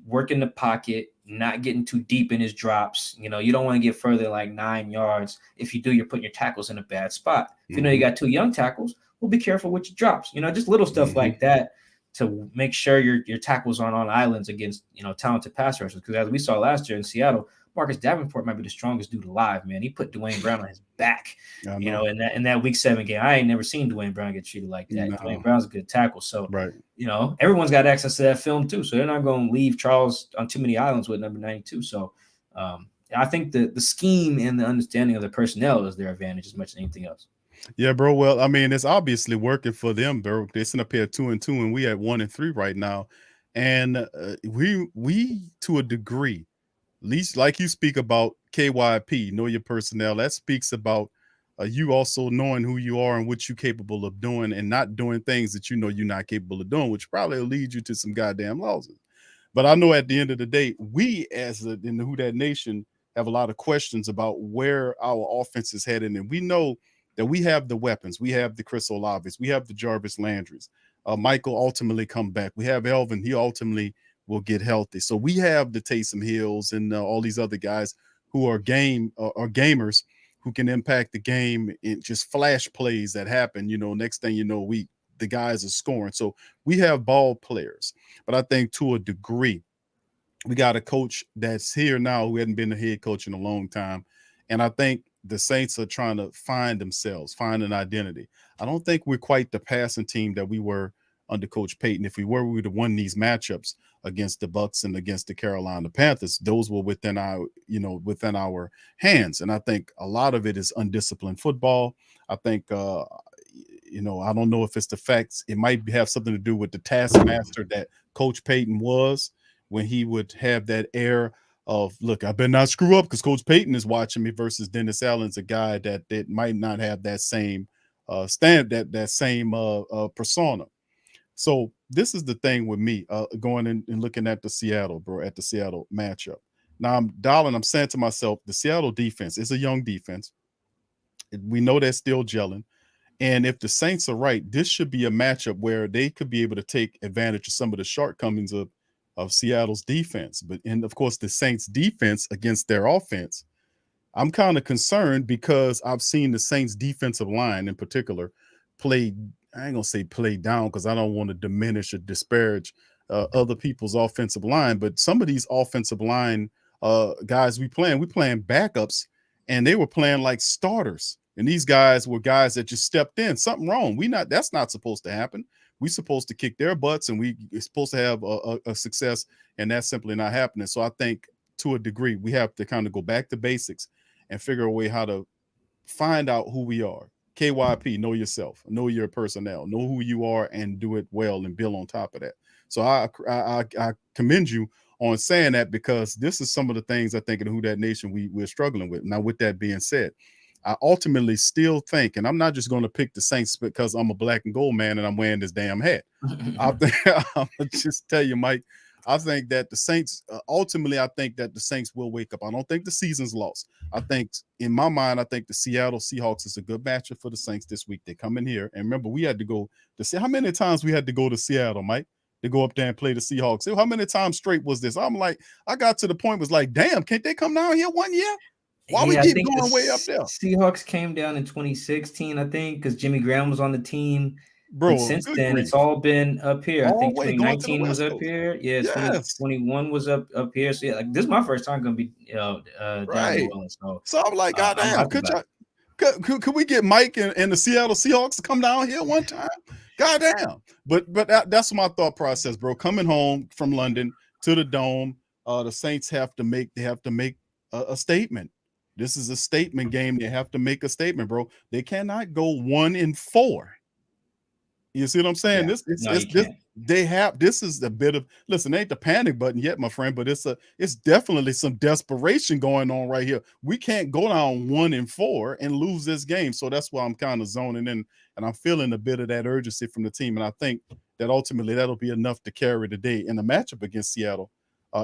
working the pocket, not getting too deep in his drops. You know, you don't want to get further than like 9 yards. If you do, you're putting your tackles in a bad spot. If you know you got 2 young tackles, well, be careful with your drops. You know, just little stuff like that to make sure your tackles aren't on islands against, you know, talented pass rushers. Because as we saw last year in Seattle, Marcus Davenport might be the strongest dude alive, man. He put Dwayne Brown on his back, you know, in that week 7 game. I ain't never seen Dwayne Brown get treated like that. Dwayne Brown's a good tackle. So, you know, everyone's got access to that film too. So they're not going to leave Charles on too many islands with number 92. So I think the scheme and the understanding of the personnel is their advantage as much as anything else. Yeah, bro. Well, I mean, it's obviously working for them, bro. They're sitting up here 2-2, and we at 1-3 right now. And we to a degree, at least like you speak about KYP, know your personnel. That speaks about you also knowing who you are and what you're capable of doing, and not doing things that you know you're not capable of doing, which probably will lead you to some goddamn losses. But I know at the end of the day, we as in the Who Dat Nation have a lot of questions about where our offense is headed, and we know that we have the weapons. We have the Chris Olaves. We have the Jarvis Landrys. Michael ultimately come back. We have Elvin. He ultimately will get healthy. So we have the Taysom Hills and all these other guys who are gamers who can impact the game in just flash plays that happen. You know, next thing you know, the guys are scoring. So we have ball players. But I think to a degree, we got a coach that's here now who hadn't been a head coach in a long time. And I think the Saints are trying to find themselves, find an identity. I don't think we're quite the passing team that we were under Coach Payton. If we were, we would have won these matchups against the Bucs and against the Carolina Panthers. Those were within our hands. And I think a lot of it is undisciplined football. I think, I don't know if it's the facts. It might have something to do with the taskmaster that Coach Payton was, when he would have that air of, look, I better not screw up because Coach Payton is watching me, versus Dennis Allen's a guy that might not have that same persona. So this is the thing with me going in and looking at the Seattle matchup. Now I'm saying to myself, the Seattle defense is a young defense. We know they're still gelling. And if the Saints are right, this should be a matchup where they could be able to take advantage of some of the shortcomings of Seattle's defense. And of course, the Saints defense against their offense, I'm kind of concerned because I've seen the Saints defensive line in particular play. I ain't gonna say play down because I don't want to diminish or disparage other people's offensive line, but some of these offensive line guys we playing backups, and they were playing like starters. And these guys were guys that just stepped in. Something wrong. That's not supposed to happen. We're supposed to kick their butts, and we're supposed to have a success, and that's simply not happening. So I think to a degree, we have to kind of go back to basics and figure a way how to find out who we are. KYP, know yourself, know your personnel, know who you are, and do it well and build on top of that. So I commend you on saying that, because this is some of the things I think in Who Dat Nation we're struggling with. Now, with that being said, I ultimately still think, and I'm not just going to pick the Saints because I'm a black and gold man and I'm wearing this damn hat. I'm gonna just tell you, Mike, I think that the Saints, ultimately, I think that the Saints will wake up. I don't think the season's lost. I think, in my mind, I think the Seattle Seahawks is a good matchup for the Saints this week. They come in here, and remember, we had to go to see how many times we had to go to Seattle, Mike, to go up there and play the Seahawks. How many times straight was this? I'm like, I got to the point was like, damn, can't they come down here one year? Why we keep going way up there? Seahawks came down in 2016, I think, because Jimmy Graham was on the team. Bro, and since then, it's all been up here. I think 2019 was up Coast. here. Yeah, yes. 2021 was up here. So yeah, like this is my first time gonna be down New Orleans. So I'm like, goddamn, could we get Mike and the Seattle Seahawks to come down here one time? Goddamn. But that's my thought process, bro. Coming home from London to the Dome, the Saints have to make a statement. This is a statement game. They have to make a statement, bro. They cannot go 1-4. You see what I'm saying? Yeah. This it's No, you this can't. they have this is a bit of listen, ain't the panic button yet, my friend, but it's definitely some desperation going on right here. We can't go down 1-4 and lose this game. So that's why I'm kind of zoning in and I'm feeling a bit of that urgency from the team. And I think that ultimately that'll be enough to carry the day in the matchup against Seattle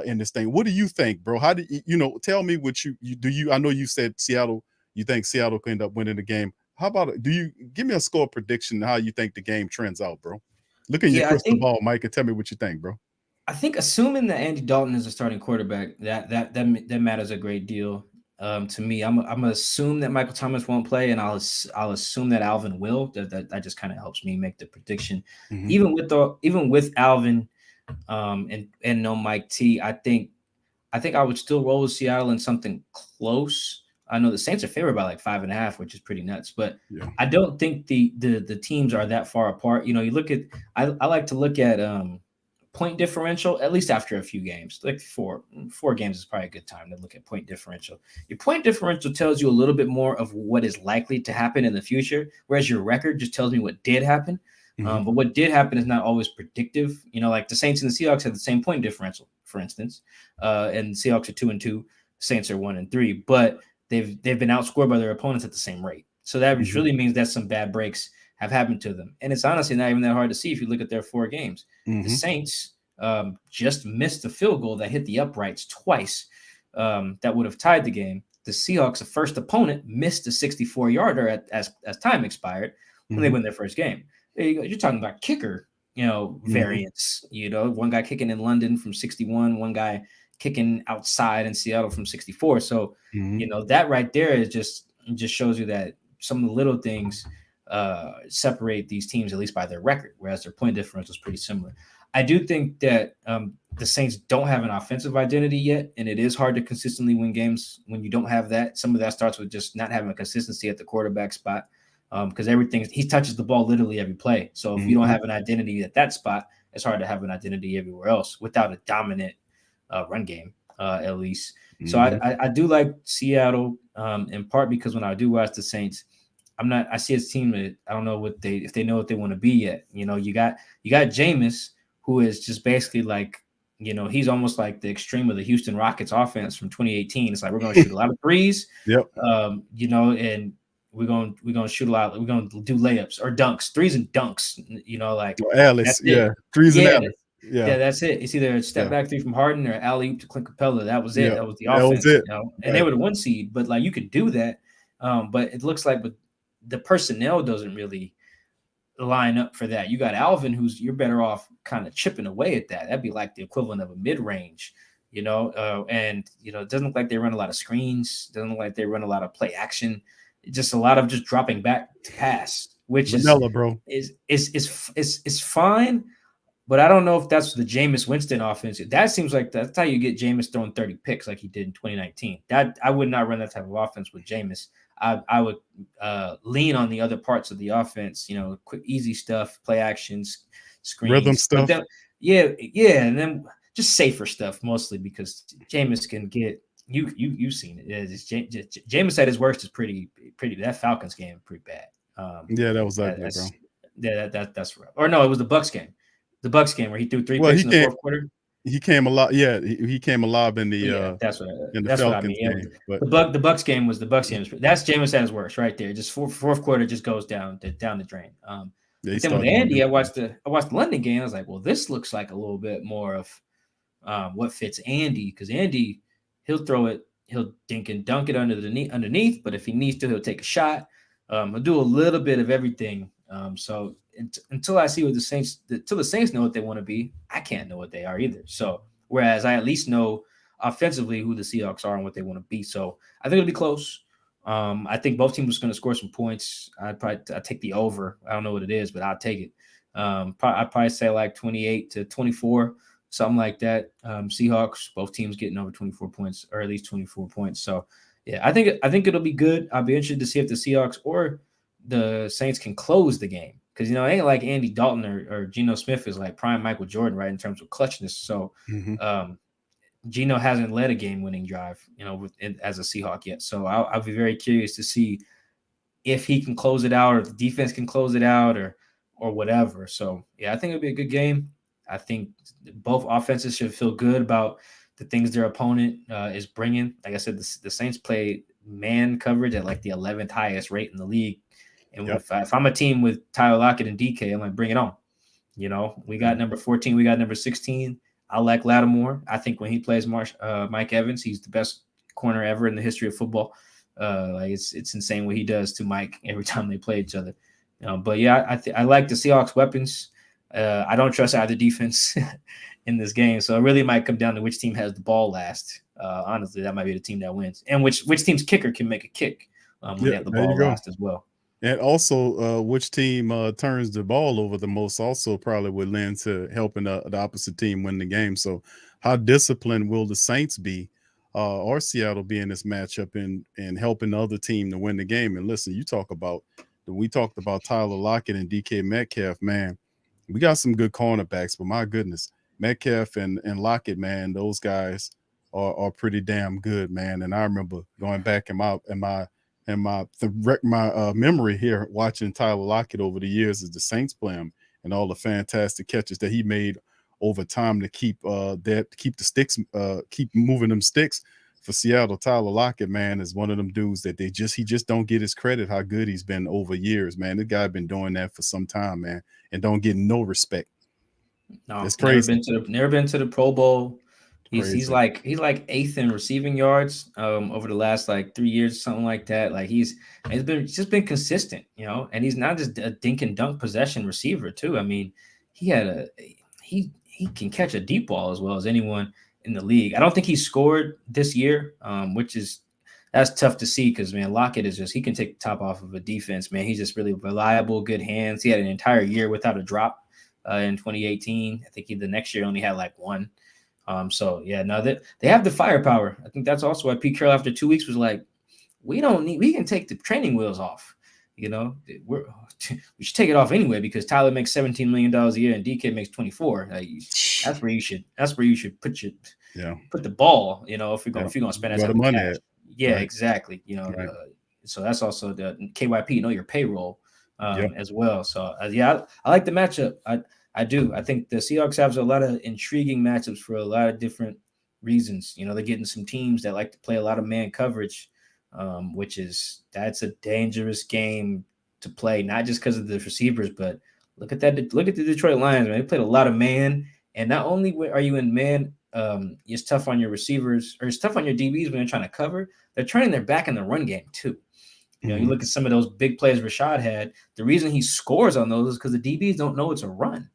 in this thing. What do you think, bro? How do you know? Tell me what you do. I know you said Seattle. You think Seattle could end up winning the game. How about do you give me a score prediction how you think the game trends out, bro? Look in your Yeah, crystal ball, Mike, and tell me what you think, bro. I think assuming that Andy Dalton is a starting quarterback, that matters a great deal to me. I'm gonna assume that Michael Thomas won't play, and I'll assume that Alvin will. That just kind of helps me make the prediction. Mhm. Even with Alvin and no Mike T, I think I would still roll with Seattle in something close. I know the Saints are favored by like 5.5, which is pretty nuts, but Yeah. I don't think the teams are that far apart. You know, you look at I like to look at point differential, at least after a few games. Like four games is probably a good time to look at point differential. Your point differential tells you a little bit more of what is likely to happen in the future, whereas your record just tells me what did happen. Mhm. But what did happen is not always predictive. You know, like the Saints and the Seahawks have the same point differential, for instance, and the Seahawks are 2-2, Saints are 1-3, but they've been outscored by their opponents at the same rate. So that Mhm. really means that some bad breaks have happened to them, and it's honestly not even that hard to see if you look at their 4 games. The Mhm. Saints just missed a field goal that hit the uprights twice that would have tied the game. The Seahawks, the first opponent, missed a 64-yarder as time expired when they Mhm. win their first game. You're talking about kicker, Mhm. variance. You know, one guy kicking in London from 61, one guy kicking outside in Seattle from 64. So, Mhm. you know, that right there is just shows you that some of the little things separate these teams, at least by their record, whereas their point differential is pretty similar. I do think that the Saints don't have an offensive identity yet, and it is hard to consistently win games when you don't have that. Some of that starts with just not having a consistency at the quarterback spot because he touches the ball literally every play. So if you don't Mhm. have an identity at that spot, it's hard to have an identity everywhere else without a dominant run game, at least. So Mhm. I do like Seattle in part because when I do watch the Saints, I see his team that I don't know if they know what they want to be yet. You know, you got Jameis, who is just basically like, you know, he's almost like the extreme of the Houston Rockets offense from 2018. It's like we're going to shoot a lot of threes, Yep. you know, and we're going to shoot a lot. We're going to do layups or dunks, threes and dunks. You know, like Alice, that's it. Threes and Yeah, Alice. Yeah. that's it. It's either a step back 3 from Harden or alley oop to Clint Capella. That was it. Yeah. That was the That was offense. it. You know, and they Right. were the 1 seed, but like you could do that. But it looks like the personnel doesn't really line up for that. You got Alvin, you're better off kind of chipping away at that. That'd be like the equivalent of a mid-range, you know. And you know, it doesn't look like they run a lot of screens. Doesn't look like they run a lot of play action. Just a lot of just dropping back to pass, which Vanilla, bro. is fine. But I don't know if that's the Jameis Winston offense. That seems like that's how you get Jameis throwing 30 picks like he did in 2019. That I would not run that type of offense with Jameis. I would lean on the other parts of the offense, you know, quick, easy stuff, play actions, screens, Rhythm stuff. But then, and then just safer stuff mostly because Jameis can get you've seen it. Jameis at his worst is pretty. That Falcons game pretty bad. Yeah, that was ugly, bro. That's rough. Or no, it was the Bucks game. The Bucks game where he threw 3 picks in the fourth quarter. He came alive. Yeah, he came alive in the That's Falcons what I mean. Yeah, game. But the Bucks game was the Bucks game. That's Jameis at his worst right there. Just fourth quarter just goes down the drain. yeah, But then with Andy, I watched the London game. I was like, well, this looks like a little bit more of what fits Andy because Andy he'll throw it, he'll dink and dunk it underneath. But if he needs to, he'll take a shot. He'll do a little bit of everything. So until I see what the Saints know what they want to be, I can't know what they are either. So whereas I at least know offensively who the Seahawks are and what they want to be. So I think it'll be close. I think both teams are going to score some points. I'd take the over. I don't know what it is, but I'll take it. I'd probably say like 28-24, something like that. Seahawks, both teams getting over 24 points or at least 24 points. So yeah, I think it'll be good. I'll be interested to see if the Seahawks or the Saints can close the game because, you know, it ain't like Andy Dalton or Geno Smith is like prime Michael Jordan, right, in terms of clutchness. So Geno hasn't led a game-winning drive, you know, as a Seahawk yet. So I'll be very curious to see if he can close it out or the defense can close it out or or whatever. So yeah, I think it'll be a good game. I think both offenses should feel good about the things their opponent is bringing. Like I said, the Saints play man coverage at like the 11th highest rate in the league. And if I'm a team with Tyler Lockett and DK, I'm like, bring it on. You know, we got number 14, we got number 16. I like Lattimore. I think when he plays Mike Evans, he's the best corner ever in the history of football. Like it's insane what he does to Mike every time they play each other. But yeah, I like the Seahawks weapons. I don't trust either defense in this game, so it really might come down to which team has the ball last. Honestly, that might be the team that wins, and which team's kicker can make a kick when they have the ball last as well. And also, which team turns the ball over the most also probably would lend to helping the opposite team win the game. So how disciplined will the Saints be or Seattle be in this matchup and helping the other team to win the game? And listen, we talked about Tyler Lockett and DK Metcalf, man. We got some good cornerbacks, but my goodness, Metcalf and Lockett, man, those guys are pretty damn good, man. And I remember going back in my memory here watching Tyler Lockett over the years as the Saints play him and all the fantastic catches that he made over time to keep the sticks, keep moving them sticks for Seattle. Tyler Lockett, man, is one of them dudes that he just don't get his credit how good he's been over years, man. The guy been doing that for some time, man, and don't get no respect. No, it's crazy. Never been to the Pro Bowl. He's like 8th in receiving yards over the last like 3 years, something like that. Like he's just been consistent, you know, and he's not just a dink and dunk possession receiver too. I mean, he can catch a deep ball as well as anyone in the league. I don't think he scored this year, that's tough to see because, man, Lockett he can take the top off of a defense, man. He's just really reliable, good hands. He had an entire year without a drop in 2018. I think the next year only had like one. So yeah, no, they have the firepower. I think that's also why Pete Carroll after 2 weeks was like, we can take the training wheels off. You know, we should take it off anyway because Tyler makes $17 million a year and DK makes 24. Like, that's where you should put the ball. You know, if you're gonna spend that type of cash. Yeah, right. Exactly. You know, right. So that's also the KYP. Know your payroll as well. So I like the matchup. I do. I think the Seahawks have a lot of intriguing matchups for a lot of different reasons. You know, they're getting some teams that like to play a lot of man coverage, that's a dangerous game to play, not just because of the receivers, but look at that. Look at the Detroit Lions, man. They played a lot of man, and not only are you in man, it's tough on your receivers or it's tough on your DBs when they're trying to cover. They're turning their back in the run game too. You know, you look at some of those big plays Rashad had. The reason he scores on those is because the DBs don't know it's a run.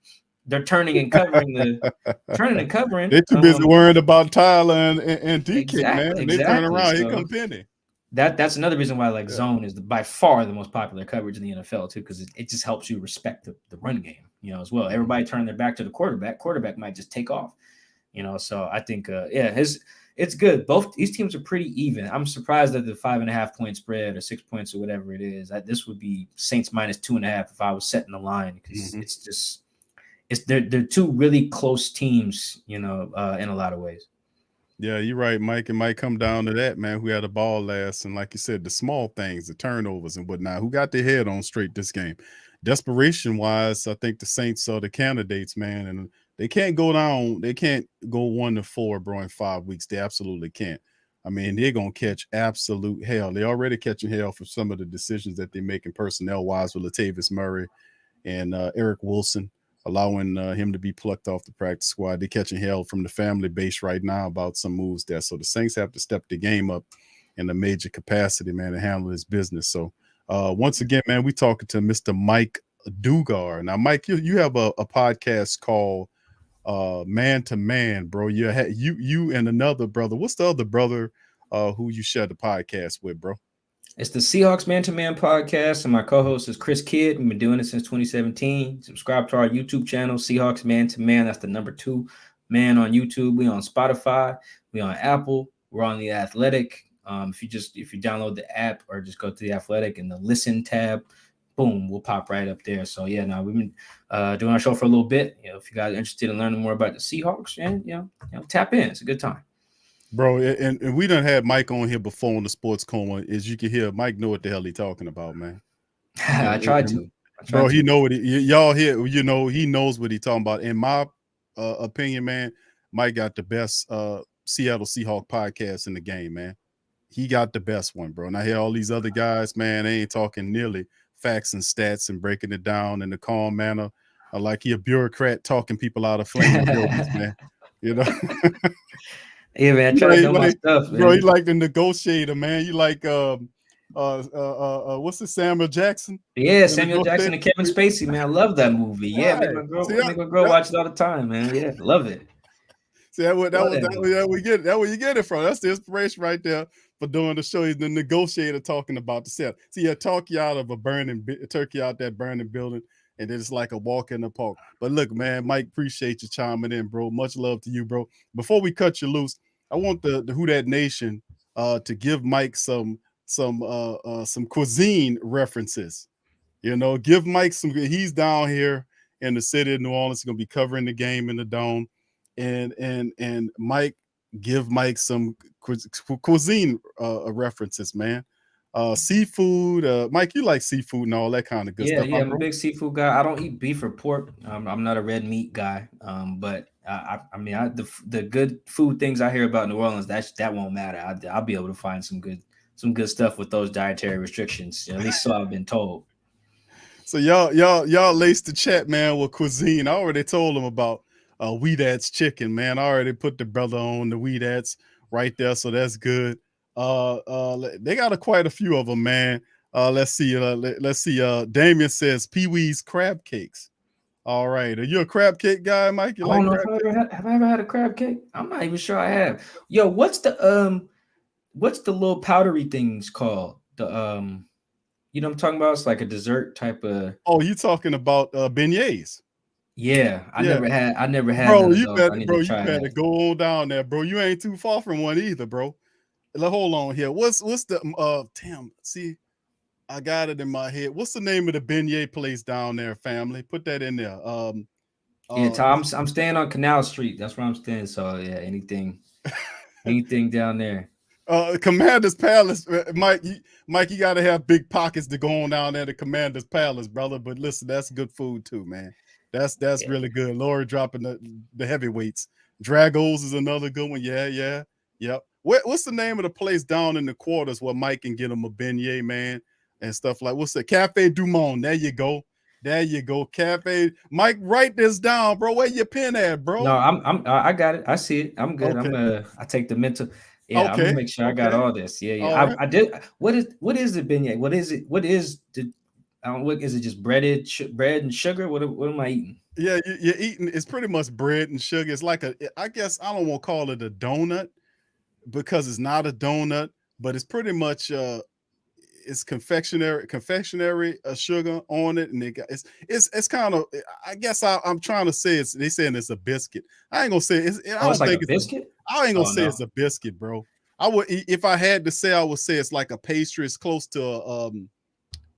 They're turning and covering They're too busy worrying about Tyler and DK, man. And they turn around. Here come Penny. That's another reason why zone is by far the most popular coverage in the NFL too, because it just helps you respect the run game, you know, as well. Everybody turning their back to the quarterback might just take off, you know. So I think it's good. Both these teams are pretty even. I'm surprised that the 5.5 point spread or 6 points or whatever it is. This would be Saints minus 2.5 if I was setting the line, because they're two really close teams, you know, in a lot of ways. Yeah, you're right, Mike. It might come down to that, man. Who had the ball last, and like you said, the small things, the turnovers and whatnot. Who got their head on straight this game? Desperation-wise, I think the Saints are the candidates, man, and they can't go down. They can't go 1-4, bro, in 5 weeks. They absolutely can't. I mean, they're gonna catch absolute hell. They're already catching hell for some of the decisions that they're making personnel-wise with Latavius Murray and Eric Wilson, allowing him to be plucked off the practice squad. They're catching hell from the family base right now about some moves there. So the Saints have to step the game up in a major capacity, man, to handle this business. So once again, man, we talking to Mr. Mike Dugar. Now, Mike, you have a podcast called Man2Man, bro. You and another brother. What's the other brother who you share the podcast with, bro? It's the Seahawks Man2Man podcast, and my co-host is Chris Kidd. We've been doing it since 2017. Subscribe to our YouTube channel, Seahawks Man2Man. That's the number 2 man on YouTube. We on Spotify. We on Apple. We're on The Athletic. If you download the app or just go to The Athletic and the Listen tab, boom, we'll pop right up there. So yeah, now we've been doing our show for a little bit. You know, if you guys are interested in learning more about the Seahawks, and you know, tap in. It's a good time. Bro, and we done had Mike on here before on the Sports Coma. As you can hear, Mike know what the hell he talking about, man. I tried to. Bro, he know what y'all hear. You know, he knows what he talking about. In my opinion, man, Mike got the best Seattle Seahawks podcast in the game, man. He got the best one, bro. And I hear all these other guys, man, they ain't talking nearly facts and stats and breaking it down in a calm manner. Like he a bureaucrat talking people out of flaming buildings, man. You know. Yeah, man. I try to know my stuff, man. Bro, he like the negotiator, man. You like what's the Samuel Jackson? Yeah, Samuel Jackson and Kevin Spacey, man. I love that movie. Yeah, right. make my girl watch it all the time, man. Yeah, love it. See, that we get that where you get it from. That's the inspiration right there for doing the show. He's the negotiator talking about the set. See, he'll talk you out of a turkey out that burning building, and then it's like a walk in the park. But look, man, Mike, appreciate you chiming in, bro. Much love to you, bro. Before we cut you loose, I want the Who Dat Nation to give Mike some cuisine references. You know, give Mike some. He's down here in the city of New Orleans. He's gonna be covering the game in the Dome, and Mike, give Mike some cuisine references, man. Seafood. Mike, you like seafood and all that kind of good stuff. Yeah, I'm a big seafood guy. I don't eat beef or pork. I'm not a red meat guy. But the good food things I hear about New Orleans, that won't matter. I'll be able to find some good stuff with those dietary restrictions. At least so I've been told. So y'all laced the chat, man, with cuisine. I already told them about Weedats chicken, man. I already put the brother on the Weedats right there, so that's good. They got quite a few of them, man. Let's see. Damien says Pee-wee's crab cakes. All right, are you a crab cake guy, Mike? You like crab cake? Have I ever had a crab cake? I'm not even sure I have. Yo, what's the little powdery things called? You know what I'm talking about? It's like a dessert type of. Oh, you talking about beignets? Yeah, I never had. Bro, you better go on down there, bro. You ain't too far from one either, bro. Hold on here. What's the damn? See, I got it in my head. What's the name of the beignet place down there, family? Put that in there. Tom, I'm staying on Canal Street. That's where I'm staying. So yeah, anything down there. Commander's Palace, Mike. You got to have big pockets to go on down there to Commander's Palace, brother. But listen, that's good food too, man. That's really good. Lori dropping the heavyweights. Dragos is another good one. Yeah. Yep. What's the name of the place down in the quarters where Mike can get him a beignet, man, and stuff like? What's the Cafe Du Monde? There you go. Cafe. Mike, write this down, bro. Where your pen at, bro? No, I got it. I see it. I'm good. Okay. I take the mental. Yeah, okay. I'm gonna make sure I got all this. Yeah. I did. What is the beignet? What is it? What is the? What is it? Just bread and sugar? What am I eating? Yeah, you're eating. It's pretty much bread and sugar. It's like I guess I don't want to call it a donut because it's not a donut, but it's pretty much it's confectionery sugar on it, and it's kind of. I guess I'm trying to say they saying it's a biscuit. I ain't gonna say it's. I don't think it's a biscuit. I ain't gonna say it's a biscuit, bro. I would, if I had to say, I would say it's like a pastry. It's close to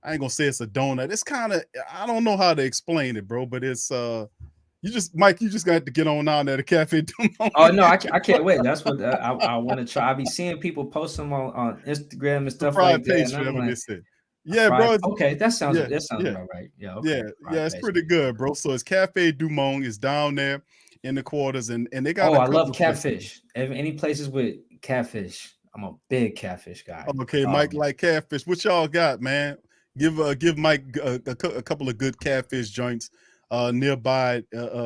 I ain't gonna say it's a donut. It's kind of, I don't know how to explain it, bro. But it's Mike, you just got to get on down there to Cafe Du Monde. Oh no, I can't wait. That's what I want to try. I be seeing people post them on Instagram and stuff like that. Pastry, like, they said. Yeah, bro. Okay, that sounds about right. Yeah, okay. Yeah, it's pretty good, bro. So it's Cafe Du Monde is down there in the quarters, and they got. Oh, I love catfish. Any places with catfish, I'm a big catfish guy. Okay, Mike like catfish. What y'all got, man? Give Mike a couple of good catfish joints nearby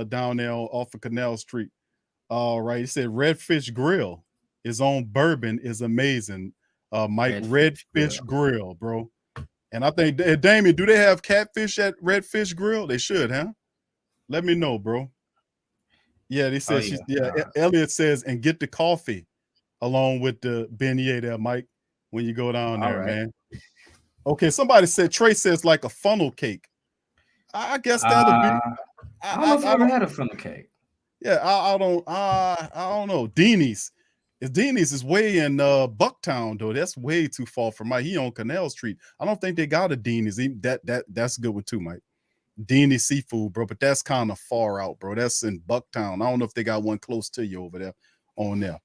down there off of Canal Street. All right, he said Redfish Grill is on Bourbon is amazing. Mike, Redfish Grill, bro. And I think Damien, do they have catfish at Redfish Grill? They should, huh? Let me know, bro. Yeah, they said Elliot says, and get the coffee along with the beignet there, Mike, when you go down there, man. Okay, somebody said Trey says like a funnel cake. I guess that'll be. I don't know if I ever had a funnel cake. Yeah, I don't know. Deanie's is way in Bucktown though. That's way too far from Mike. He on Canal Street. I don't think they got a Deanie's. That's a good one too, Mike. Deanie's seafood, bro. But that's kind of far out, bro. That's in Bucktown. I don't know if they got one close to you over there on there.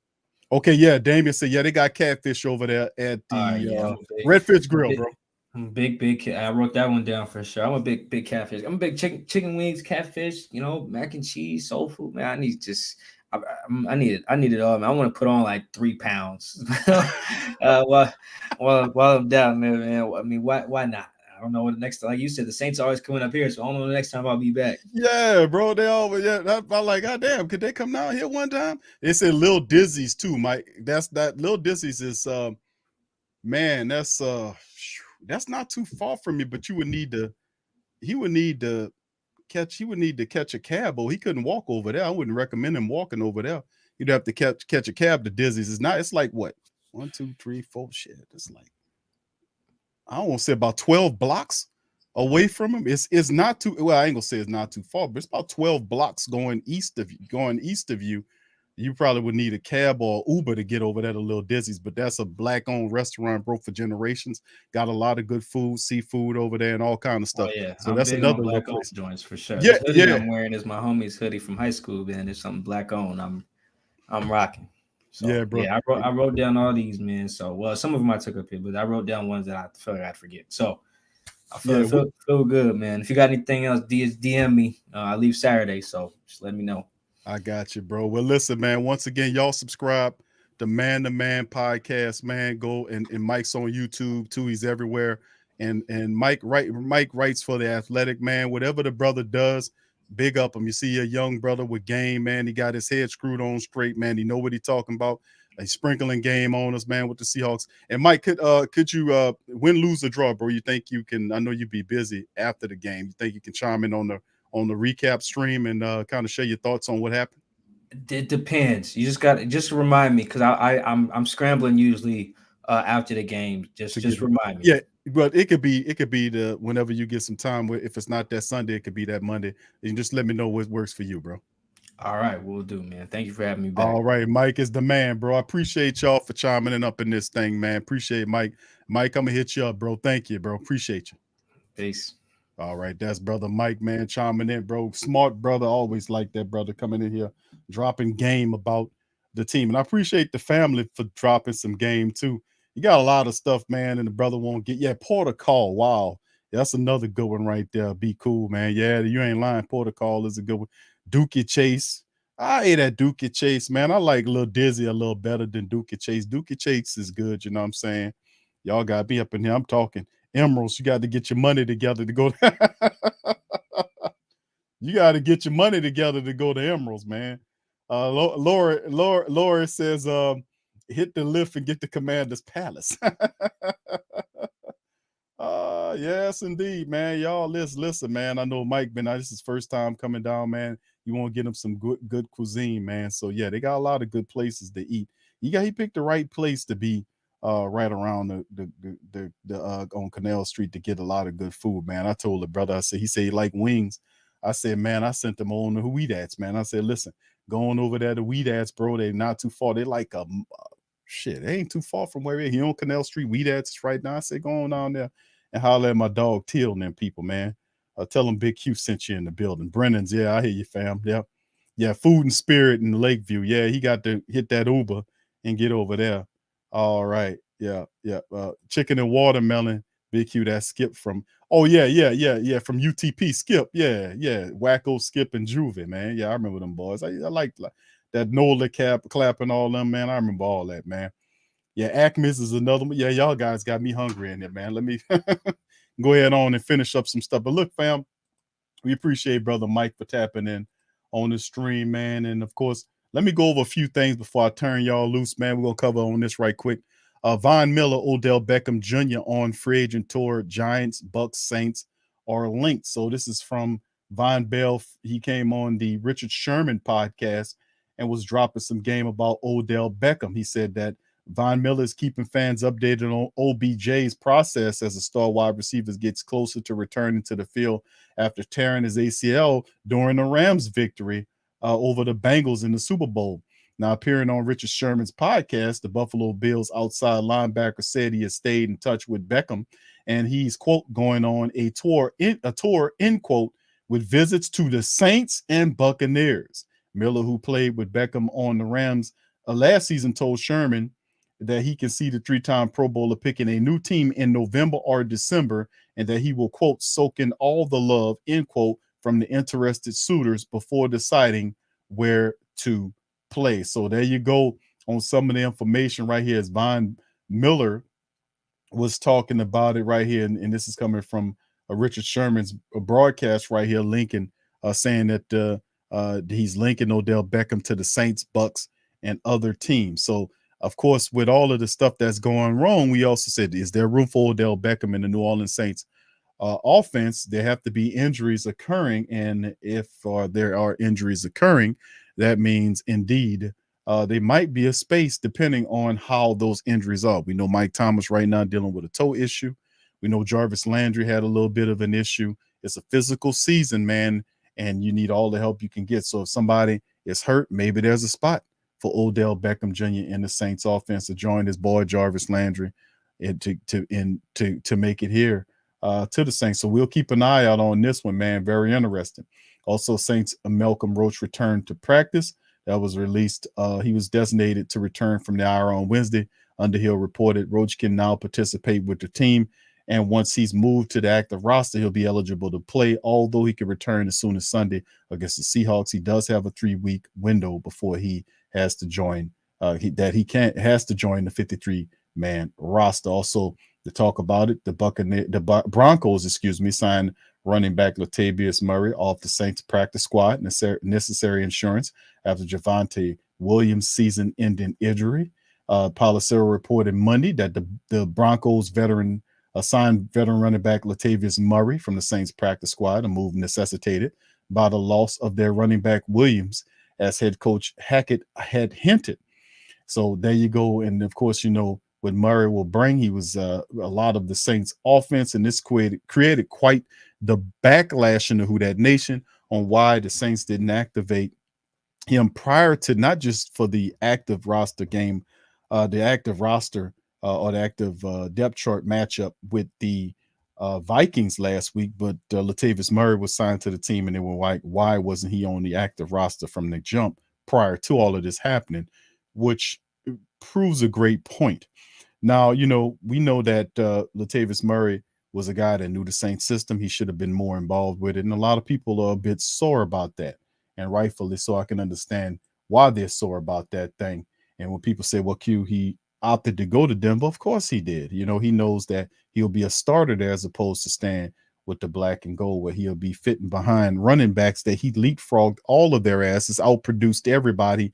Okay, yeah. Damien said, yeah, they got catfish over there at the Redfish Grill, bro. I'm a big. I wrote that one down for sure. I'm a big catfish. I'm a big chicken wings, catfish. You know, mac and cheese, soul food. Man, I need just. I need it. I need it all. Man. I want to put on like 3 pounds. While I'm down there, man. I mean, why not? I don't know what the next. Like you said, the Saints are always coming up here, so I don't know the next time I'll be back. Yeah, bro. They always I'm like, God damn, could they come down here one time? They said Lil Dizzy's too, Mike. That Lil Dizzy's is man, that's not too far from me, but he would need to catch a cab, or he couldn't walk over there. I wouldn't recommend him walking over there. He'd have to catch a cab to Dizzy's. It's like what? 1, 2, 3, 4 shit. It's like, I don't want to say about 12 blocks away from him. It's not too well. I ain't gonna say it's not too far, but it's about 12 blocks going east of you. You probably would need a cab or Uber to get over there to Little Dizzy's, but that's a black-owned restaurant, bro, for generations. Got a lot of good food, seafood over there, and all kind of stuff. Oh yeah, So I'm that's big another on little black-owned place. joints for sure. Yeah, This hoodie yeah. I'm wearing is my homie's hoodie from high school, man. It's something black-owned. I'm rocking. So Yeah, bro. yeah, I wrote down all these, man. So well, some of them I took up here, but I wrote down ones that I feel like I'd forget. So I feel good, man. If you got anything else, DM me. I leave Saturday, so just let me know. I got you, bro. Well, listen, man. Once again, y'all subscribe to Man2Man podcast, man. Go and Mike's on YouTube too. He's everywhere. And Mike writes for The Athletic, man. Whatever the brother does, big up him. You see a young brother with game, man. He got his head screwed on straight, man. He know what he's talking about. He's sprinkling game on us, man, with the Seahawks. And Mike, could you win, lose, or draw, bro? You think you can? I know you'd be busy after the game. You think you can chime in on the recap stream and kind of share your thoughts on what happened? It depends. You just remind me, because I'm scrambling usually after the game. Just remind me. Yeah, but it could be the whenever you get some time. If it's not that Sunday, it could be that Monday. You can just let me know what works for you, bro. All right, we'll do, man. Thank you for having me back. All right, Mike is the man, bro. I appreciate y'all for chiming in up in this thing, man. Appreciate it, Mike. Mike, I'm gonna hit you up, bro. Thank you, bro. Appreciate you. Peace. All right, that's brother Mike, man, chiming in, bro. Smart brother, always like that brother coming in here, dropping game about the team. And I appreciate the family for dropping some game too. You got a lot of stuff, man, and the brother won't get. Yeah, Porter Call. Wow. That's another good one right there. Be cool, man. Yeah, you ain't lying. Porter Call is a good one. Dookie Chase. I ate at Dookie Chase, man. I like Lil Dizzy a little better than Dookie Chase. Dookie Chase is good, you know what I'm saying? Y'all got me up in here. I'm talking Emeralds. You got to get your money together to go. You got to get your money together to go to Emeralds, man. Laura says, hit the lift and get the Commander's Palace. Yes, indeed, man. Y'all listen, man. I know Mike been out. This is his first time coming down, man. You want to get him some good cuisine, man. So yeah, they got a lot of good places to eat. He picked the right place to be right around the on Canal Street to get a lot of good food, man. I told the brother, he said he like wings. I said, man, I sent them on to Weedats, man. I said, listen, going over there to Weedats, bro, they not too far. They like shit, they ain't too far from where he on Canal Street. Weedats is right now. I said, go on down there and holler at my dog Till and them people, man. Tell them Big Q sent you in the building. Brennan's, yeah, I hear you, fam. Yep. Yeah, Food and Spirit in Lakeview. Yeah, he got to hit that Uber and get over there. All right. Yeah. Chicken and watermelon. Big Q, that Skip from, from UTP. Skip. Yeah. Wacko, Skip, and Juve, man. Yeah, I remember them boys. I like that Nola clapping all them, man. I remember all that, man. Yeah, Acme's is another one. Yeah, y'all guys got me hungry in there, man. Let me go ahead on and finish up some stuff. But look, fam, we appreciate brother Mike for tapping in on the stream, man. And of course, let me go over a few things before I turn y'all loose, man. We're gonna cover on this right quick. Von Miller, Odell Beckham Jr. on free agent tour. Giants, Bucks, Saints are linked. So this is from Von Bell. He came on the Richard Sherman podcast and was dropping some game about Odell Beckham. He said that Von Miller is keeping fans updated on OBJ's process as a star wide receiver gets closer to returning to the field after tearing his ACL during the Rams' victory over the Bengals in the Super Bowl. Now, appearing on Richard Sherman's podcast, the Buffalo Bills outside linebacker said he has stayed in touch with Beckham, and he's, quote, going on a tour, end quote, with visits to the Saints and Buccaneers. Miller, who played with Beckham on the Rams last season, told Sherman that he can see the 3-time Pro Bowler picking a new team in November or December, and that he will, quote, soak in all the love, end quote, from the interested suitors before deciding where to play. So there you go on some of the information right here. As Von Miller was talking about it right here, and this is coming from Richard Sherman's broadcast right here, linking, saying that he's linking Odell Beckham to the Saints, Bucks, and other teams. So, of course, with all of the stuff that's going wrong, we also said, is there room for Odell Beckham in the New Orleans Saints offense? There have to be injuries occurring, and if there are injuries occurring, that means indeed there might be a space depending on how those injuries are. We know Mike Thomas right now dealing with a toe issue. We know Jarvis Landry had a little bit of an issue. It's a physical season, man, and you need all the help you can get. So if somebody is hurt, maybe there's a spot for Odell Beckham Jr. in the Saints offense to join his boy Jarvis Landry and to make it here to the Saints. So we'll keep an eye out on this one, man. Very interesting. Also, Saints Malcolm Roach returned to practice. That was released. He was designated to return from the IR on Wednesday. Underhill reported Roach can now participate with the team, and once he's moved to the active roster, he'll be eligible to play, although he can return as soon as Sunday against the Seahawks. He does have a 3-week window before he has to join has to join the 53-man roster. Also, to talk about it, the Broncos, signed running back Latavius Murray off the Saints practice squad, necessary insurance after Javonte Williams' season-ending injury. Policero reported Monday that the Broncos signed veteran running back Latavius Murray from the Saints practice squad, a move necessitated by the loss of their running back Williams, as head coach Hackett had hinted. So there you go. And of course, you know what Murray will bring. He was a lot of the Saints offense, and this created quite the backlash in the Who Dat Nation on why the Saints didn't activate him prior to, not just for the active roster game, the active roster or the active depth chart matchup with the Vikings last week, but Latavius Murray was signed to the team, and they were like, why wasn't he on the active roster from the jump prior to all of this happening, which proves a great point. Now, you know, we know that Latavius Murray was a guy that knew the Saints system. He should have been more involved with it, and a lot of people are a bit sore about that, and rightfully so. I can understand why they're sore about that thing. And when people say, well, Q, he opted to go to Denver, of course he did. You know, he knows that he'll be a starter there as opposed to staying with the black and gold, where he'll be fitting behind running backs that he leapfrogged all of their asses, outproduced everybody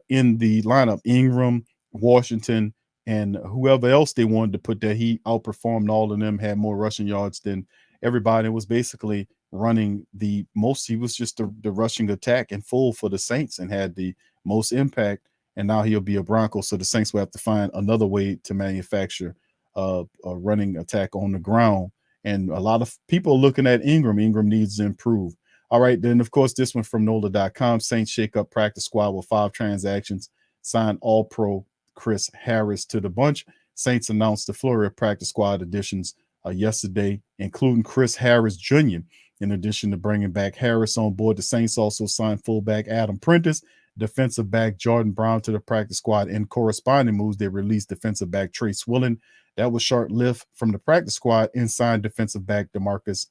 in the lineup. Ingram, Washington, and whoever else they wanted to put there, he outperformed all of them, had more rushing yards than everybody. It was basically running the most. He was just the rushing attack in full for the Saints and had the most impact. And now he'll be a Bronco. So the Saints will have to find another way to manufacture a running attack on the ground. And a lot of people are looking at Ingram. Ingram needs to improve. All right. Then, of course, this one from NOLA.com. Saints shake up practice squad with 5 transactions. Signed All-Pro Chris Harris to the bunch. Saints announced the flurry of practice squad additions yesterday, including Chris Harris Jr. In addition to bringing back Harris on board, the Saints also signed fullback Adam Prentice, defensive back Jordan Brown to the practice squad. In corresponding moves, they released defensive back Trey Swilling. That was short-lived from the practice squad, and signed defensive back DeMarcus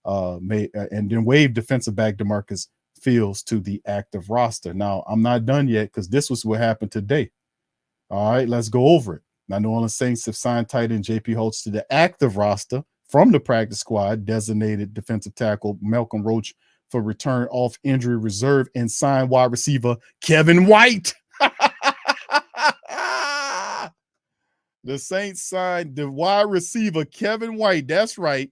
and then waived defensive back DeMarcus Fields to the active roster. Now, I'm not done yet, because this was what happened today. All right, let's go over it. Now, New Orleans Saints have signed tight end J.P. Holtz to the active roster from the practice squad, designated defensive tackle Malcolm Roach for return off injury reserve, and signed wide receiver Kevin White. The Saints signed the wide receiver Kevin White. That's right.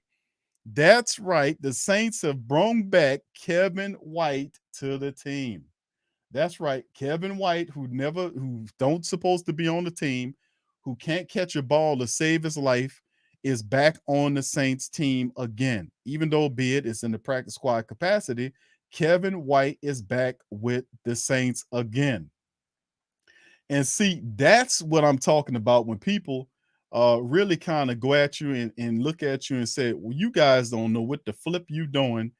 That's right. The Saints have brought back Kevin White to the team. That's right. Kevin White, who don't supposed to be on the team, who can't catch a ball to save his life, is back on the Saints team again. Even though be it's in the practice squad capacity, Kevin White is back with the Saints again. And see, that's what I'm talking about when people really kind of go at you and look at you and say, well, you guys don't know what the flip you doing.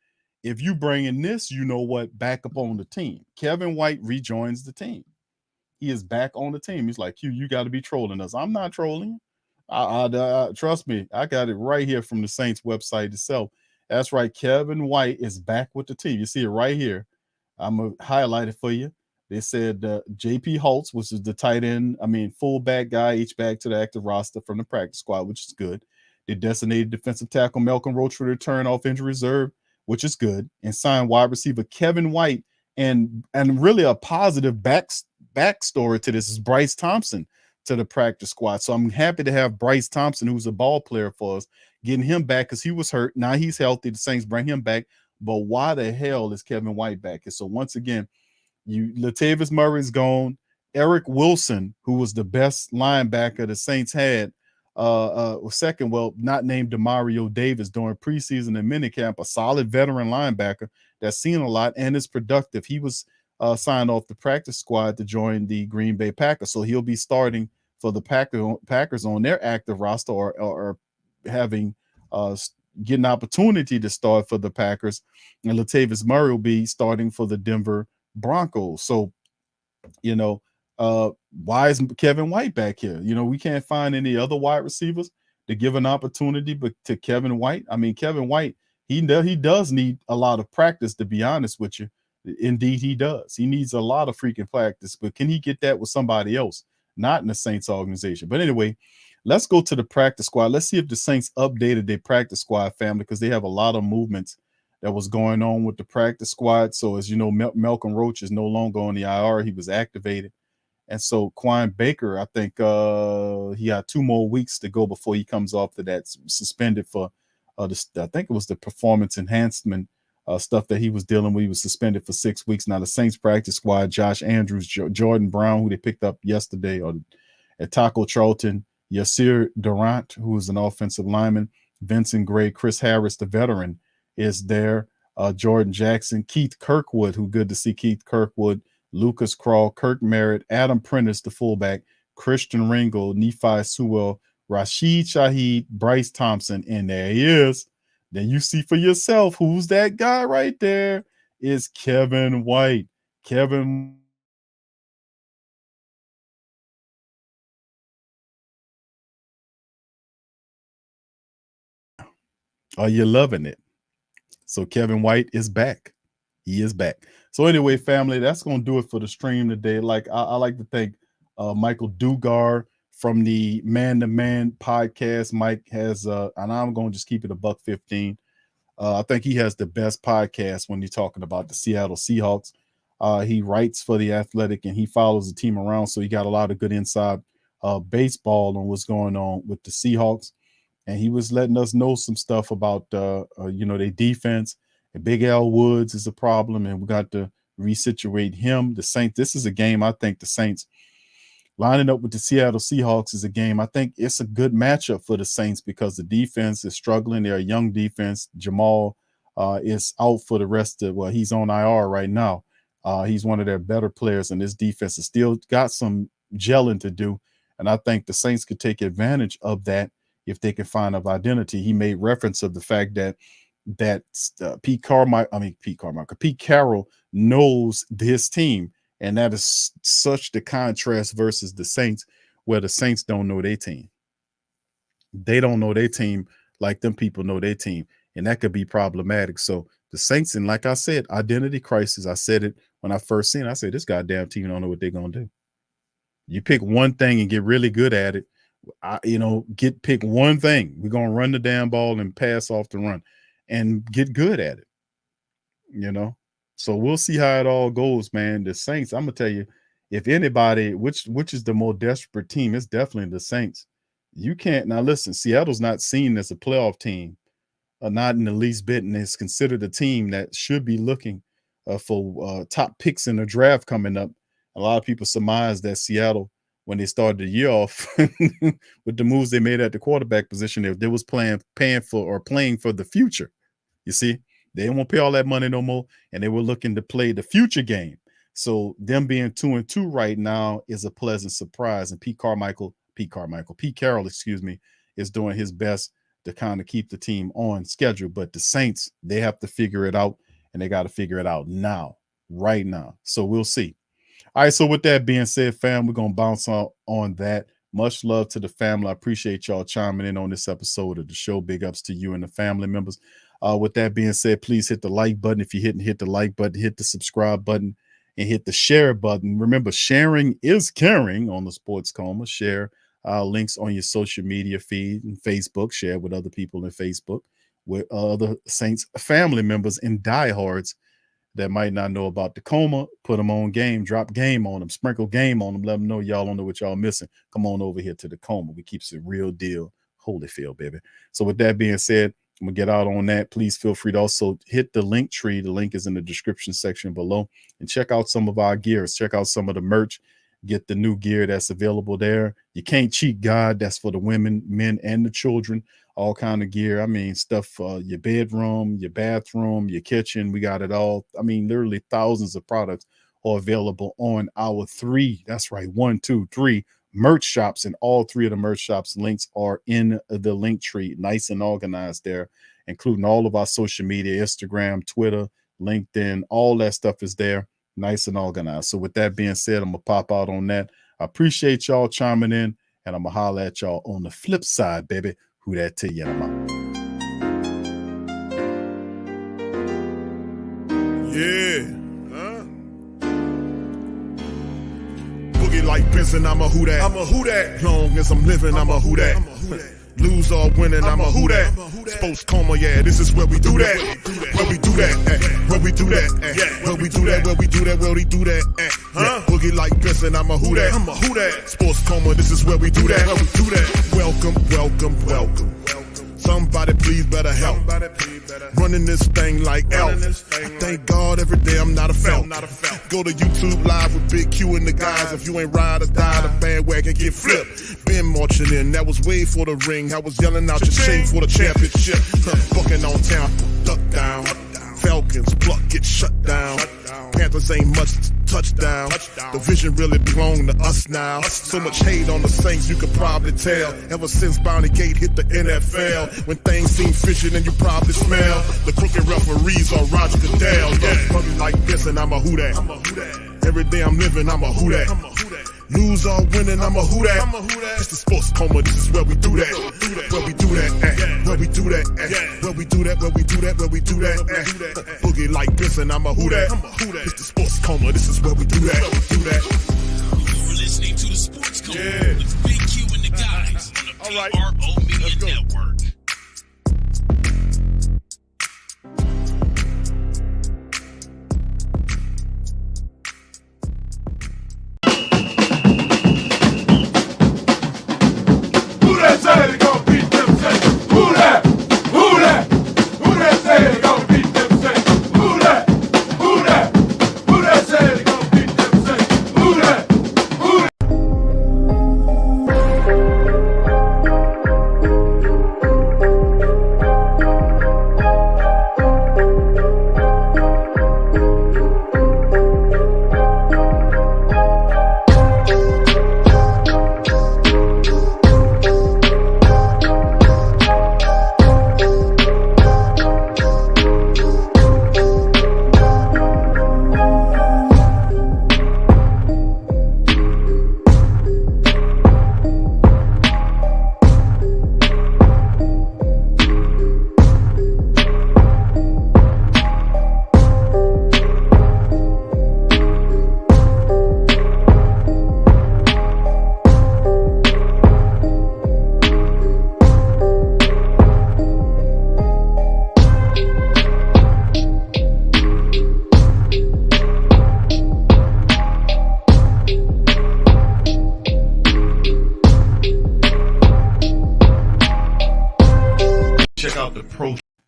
If you bring in this, you know what, back up on the team. Kevin White rejoins the team. He is back on the team. He's like, you got to be trolling us. I'm not trolling. Trust me, I got it right here from the Saints website itself. That's right. Kevin White is back with the team. You see it right here. I'm going to highlight it for you. They said J.P. Holtz, which is the tight end, fullback guy, H-back to the active roster from the practice squad, which is good. They designated defensive tackle Malcolm Roach for the return off injury reserve, which is good, and signed wide receiver Kevin White. And really a positive backstory to this is Bryce Thompson to the practice squad. So I'm happy to have Bryce Thompson, who's a ball player for us, getting him back because he was hurt. Now he's healthy. The Saints bring him back. But why the hell is Kevin White back? And so once again, Latavius Murray is gone. Eric Wilson, who was the best linebacker the Saints had, second, not named Demario Davis during preseason and minicamp, a solid veteran linebacker that's seen a lot and is productive. He was signed off the practice squad to join the Green Bay Packers, so he'll be starting for the Packers on their active roster or having get an opportunity to start for the Packers, and Latavius Murray will be starting for the Denver Broncos. So, why is Kevin White back here? We can't find any other wide receivers to give an opportunity, but to Kevin White. Kevin White, he does need a lot of practice, to be honest with you. Indeed, he does. He needs a lot of freaking practice, but can he get that with somebody else? Not in the Saints organization. But anyway, let's go to the practice squad. Let's see if the Saints updated their practice squad, family, because they have a lot of movements that was going on with the practice squad. So as you know, Malcolm Roach is no longer on the IR. He was activated. And so Quine Baker, I think he had 2 more weeks to go before he comes off to that suspended for I think it was the performance enhancement stuff that he was dealing with. He was suspended for 6 weeks. Now the Saints practice squad, Josh Andrews, Jordan Brown, who they picked up yesterday, or at Taco Charlton, Yasir Durant, who is an offensive lineman, Vincent Gray, Chris Harris, the veteran, is there. Jordan Jackson, Keith Kirkwood, who good to see Keith Kirkwood, Lucas Crawl, Kirk Merritt, Adam Prentice, the fullback, Christian Ringo, Nephi Sewell, Rashid Shaheed, Bryce Thompson, and there he is. Then you see for yourself who's that guy right there. Is Kevin White. Kevin. Are you loving it? So Kevin White is back. He is back. So anyway, family, that's going to do it for the stream today. Like I like to thank Michael Dugar from the Man2Man podcast. Mike has, and I'm going to just keep it $1.15. I think he has the best podcast when you're talking about the Seattle Seahawks. He writes for The Athletic and he follows the team around. So he got a lot of good inside baseball on what's going on with the Seahawks. And he was letting us know some stuff about, their defense. And Big Al Woods is a problem, and we got to resituate him. The Saints, this is a game I think the Saints lining up with the Seattle Seahawks is a game. I think it's a good matchup for the Saints because the defense is struggling. They're a young defense. Jamal is out for the rest of, he's on IR right now. He's one of their better players, and this defense has still got some gelling to do. And I think the Saints could take advantage of that if they can find an identity. He made reference of the fact that Pete Carroll knows his team, and that is such the contrast versus the Saints, where the Saints don't know their team. They don't know their team like them people know their team, and that could be problematic. So the Saints, and like I said, identity crisis. I said it when I first seen it. I said, this goddamn team don't know what they're gonna do. You pick one thing and get really good at it. Pick one thing. We're gonna run the damn ball and pass off the run and get good at it. So we'll see how it all goes, man. The Saints, I'm gonna tell you, if anybody, which is the more desperate team, it's definitely the Saints. You can't now listen. Seattle's not seen as a playoff team, not in the least bit, and it's considered a team that should be looking for top picks in the draft coming up. A lot of people surmise that Seattle, when they started the year off with the moves they made at the quarterback position, they was playing for the future. You see, they didn't want to pay all that money no more, and they were looking to play the future game. So them being 2-2 right now is a pleasant surprise. And Pete Carroll, is doing his best to kind of keep the team on schedule. But the Saints, they have to figure it out, and they got to figure it out now, right now. So we'll see. All right, so with that being said, fam, we're gonna bounce on that. Much love to the family. I appreciate y'all chiming in on this episode of the show. Big ups to you and the family members. With that being said, please hit the like button. If you hit the like button, hit the subscribe button, and hit the share button. Remember, sharing is caring on the Sports Coma. Share links on your social media feed and Facebook. Share with other people in Facebook, with other Saints family members and diehards that might not know about the Coma. Put them on game, drop game on them, sprinkle game on them, let them know y'all don't know what y'all missing. Come on over here to the Coma. We keeps it real deal, Holyfield, baby. So with that being said, I'm gonna get out on that. Please feel free to also hit the link tree. The link is in the description section below, and check out some of our gears. Check out some of the merch. Get the new gear that's available there. You can't cheat God. That's for the women, men, and the children. All kind of gear. I mean, stuff for your bedroom, your bathroom, your kitchen. We got it all. I mean, literally thousands of products are available on our 3. That's right, 1, 2, 3 merch shops, and all 3 of the merch shops links are in the link tree, nice and organized there, including all of our social media, Instagram, Twitter, LinkedIn, all that stuff is there, nice and organized. So with that being said, I'm gonna pop out on that. I appreciate y'all chiming in, and I'm gonna holler at y'all on the flip side, baby. Who that to you? I'm out. Yeah. Boogie like Benson, I'm a who that. I'm a who that. Long as I'm living, I'm a who that. Lose or winning, I'm a who that. Sports Coma, yeah, this is where we do that. Where we do that, where we do that, where we do that, where we do that, where we do that. Boogie like Benson, I'm a who that. I'm a who that. Sports Coma, this is where we do that. Where we do that. Welcome, welcome, welcome. Somebody please better help. Running this thing like Elf. I thank God every day I'm not a felt. Go to YouTube Live with Big Q and the guys. If you ain't ride or die, the bandwagon get flipped. Been marching in, that was way for the ring. I was yelling out your chain for the championship. Bucking on town, duck down. Falcons pluck, get shut down. Panthers ain't much touchdown. The vision really belong to us now. So much hate on the Saints, you could probably tell. Ever since Bounty Gate hit the NFL, when things seem fishy, then you probably smell the crooked referees or Roger Goodell. Yeah, probably like this, and I'm a who that. Every day I'm living, I'm a who that. Lose or winning, I'm a who that. It's the Sports Coma, this is where we do that. Where we do that, where we do that, where we do that, where we do that, where we do that. Boogie like this, and I'm a who that. It's the Sports Coma, this is where we do that. You're listening to the Sports Coma with Big Q and the guys on the PRO Media Network.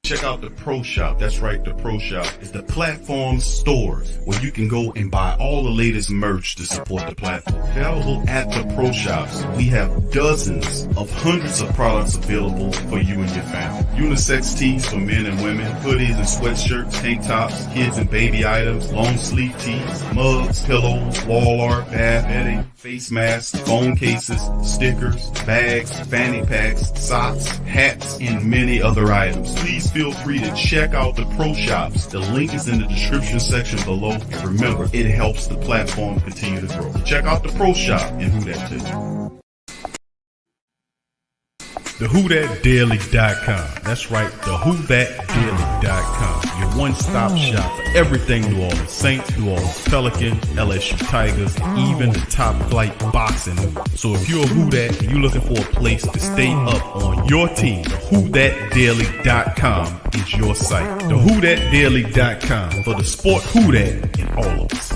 Check out the Pro Shop. That's right, the Pro Shop is the platform store where you can go and buy all the latest merch to support the platform. Available at the Pro Shops, we have dozens of hundreds of products available for you and your family. Unisex tees for men and women, hoodies and sweatshirts, tank tops, kids and baby items, long sleeve tees, mugs, pillows, wall art, bath bedding, face masks, phone cases, stickers, bags, fanny packs, socks, hats, and many other items. Please feel free to check out the pro shops. The link is in the description section below. And remember, it helps the platform continue to grow. Check out the pro shop and who that too. TheWhoThatDaily.com. That's right, TheWhoThatDaily.com. Your one-stop shop for everything New Orleans Saints, New Orleans Pelicans, LSU Tigers, even the top flight boxing news. So if you're a Who That and you're looking for a place to stay up on your team, TheWhoThatDaily.com is your site. TheWhoThatDaily.com for the sport Who That in all of us.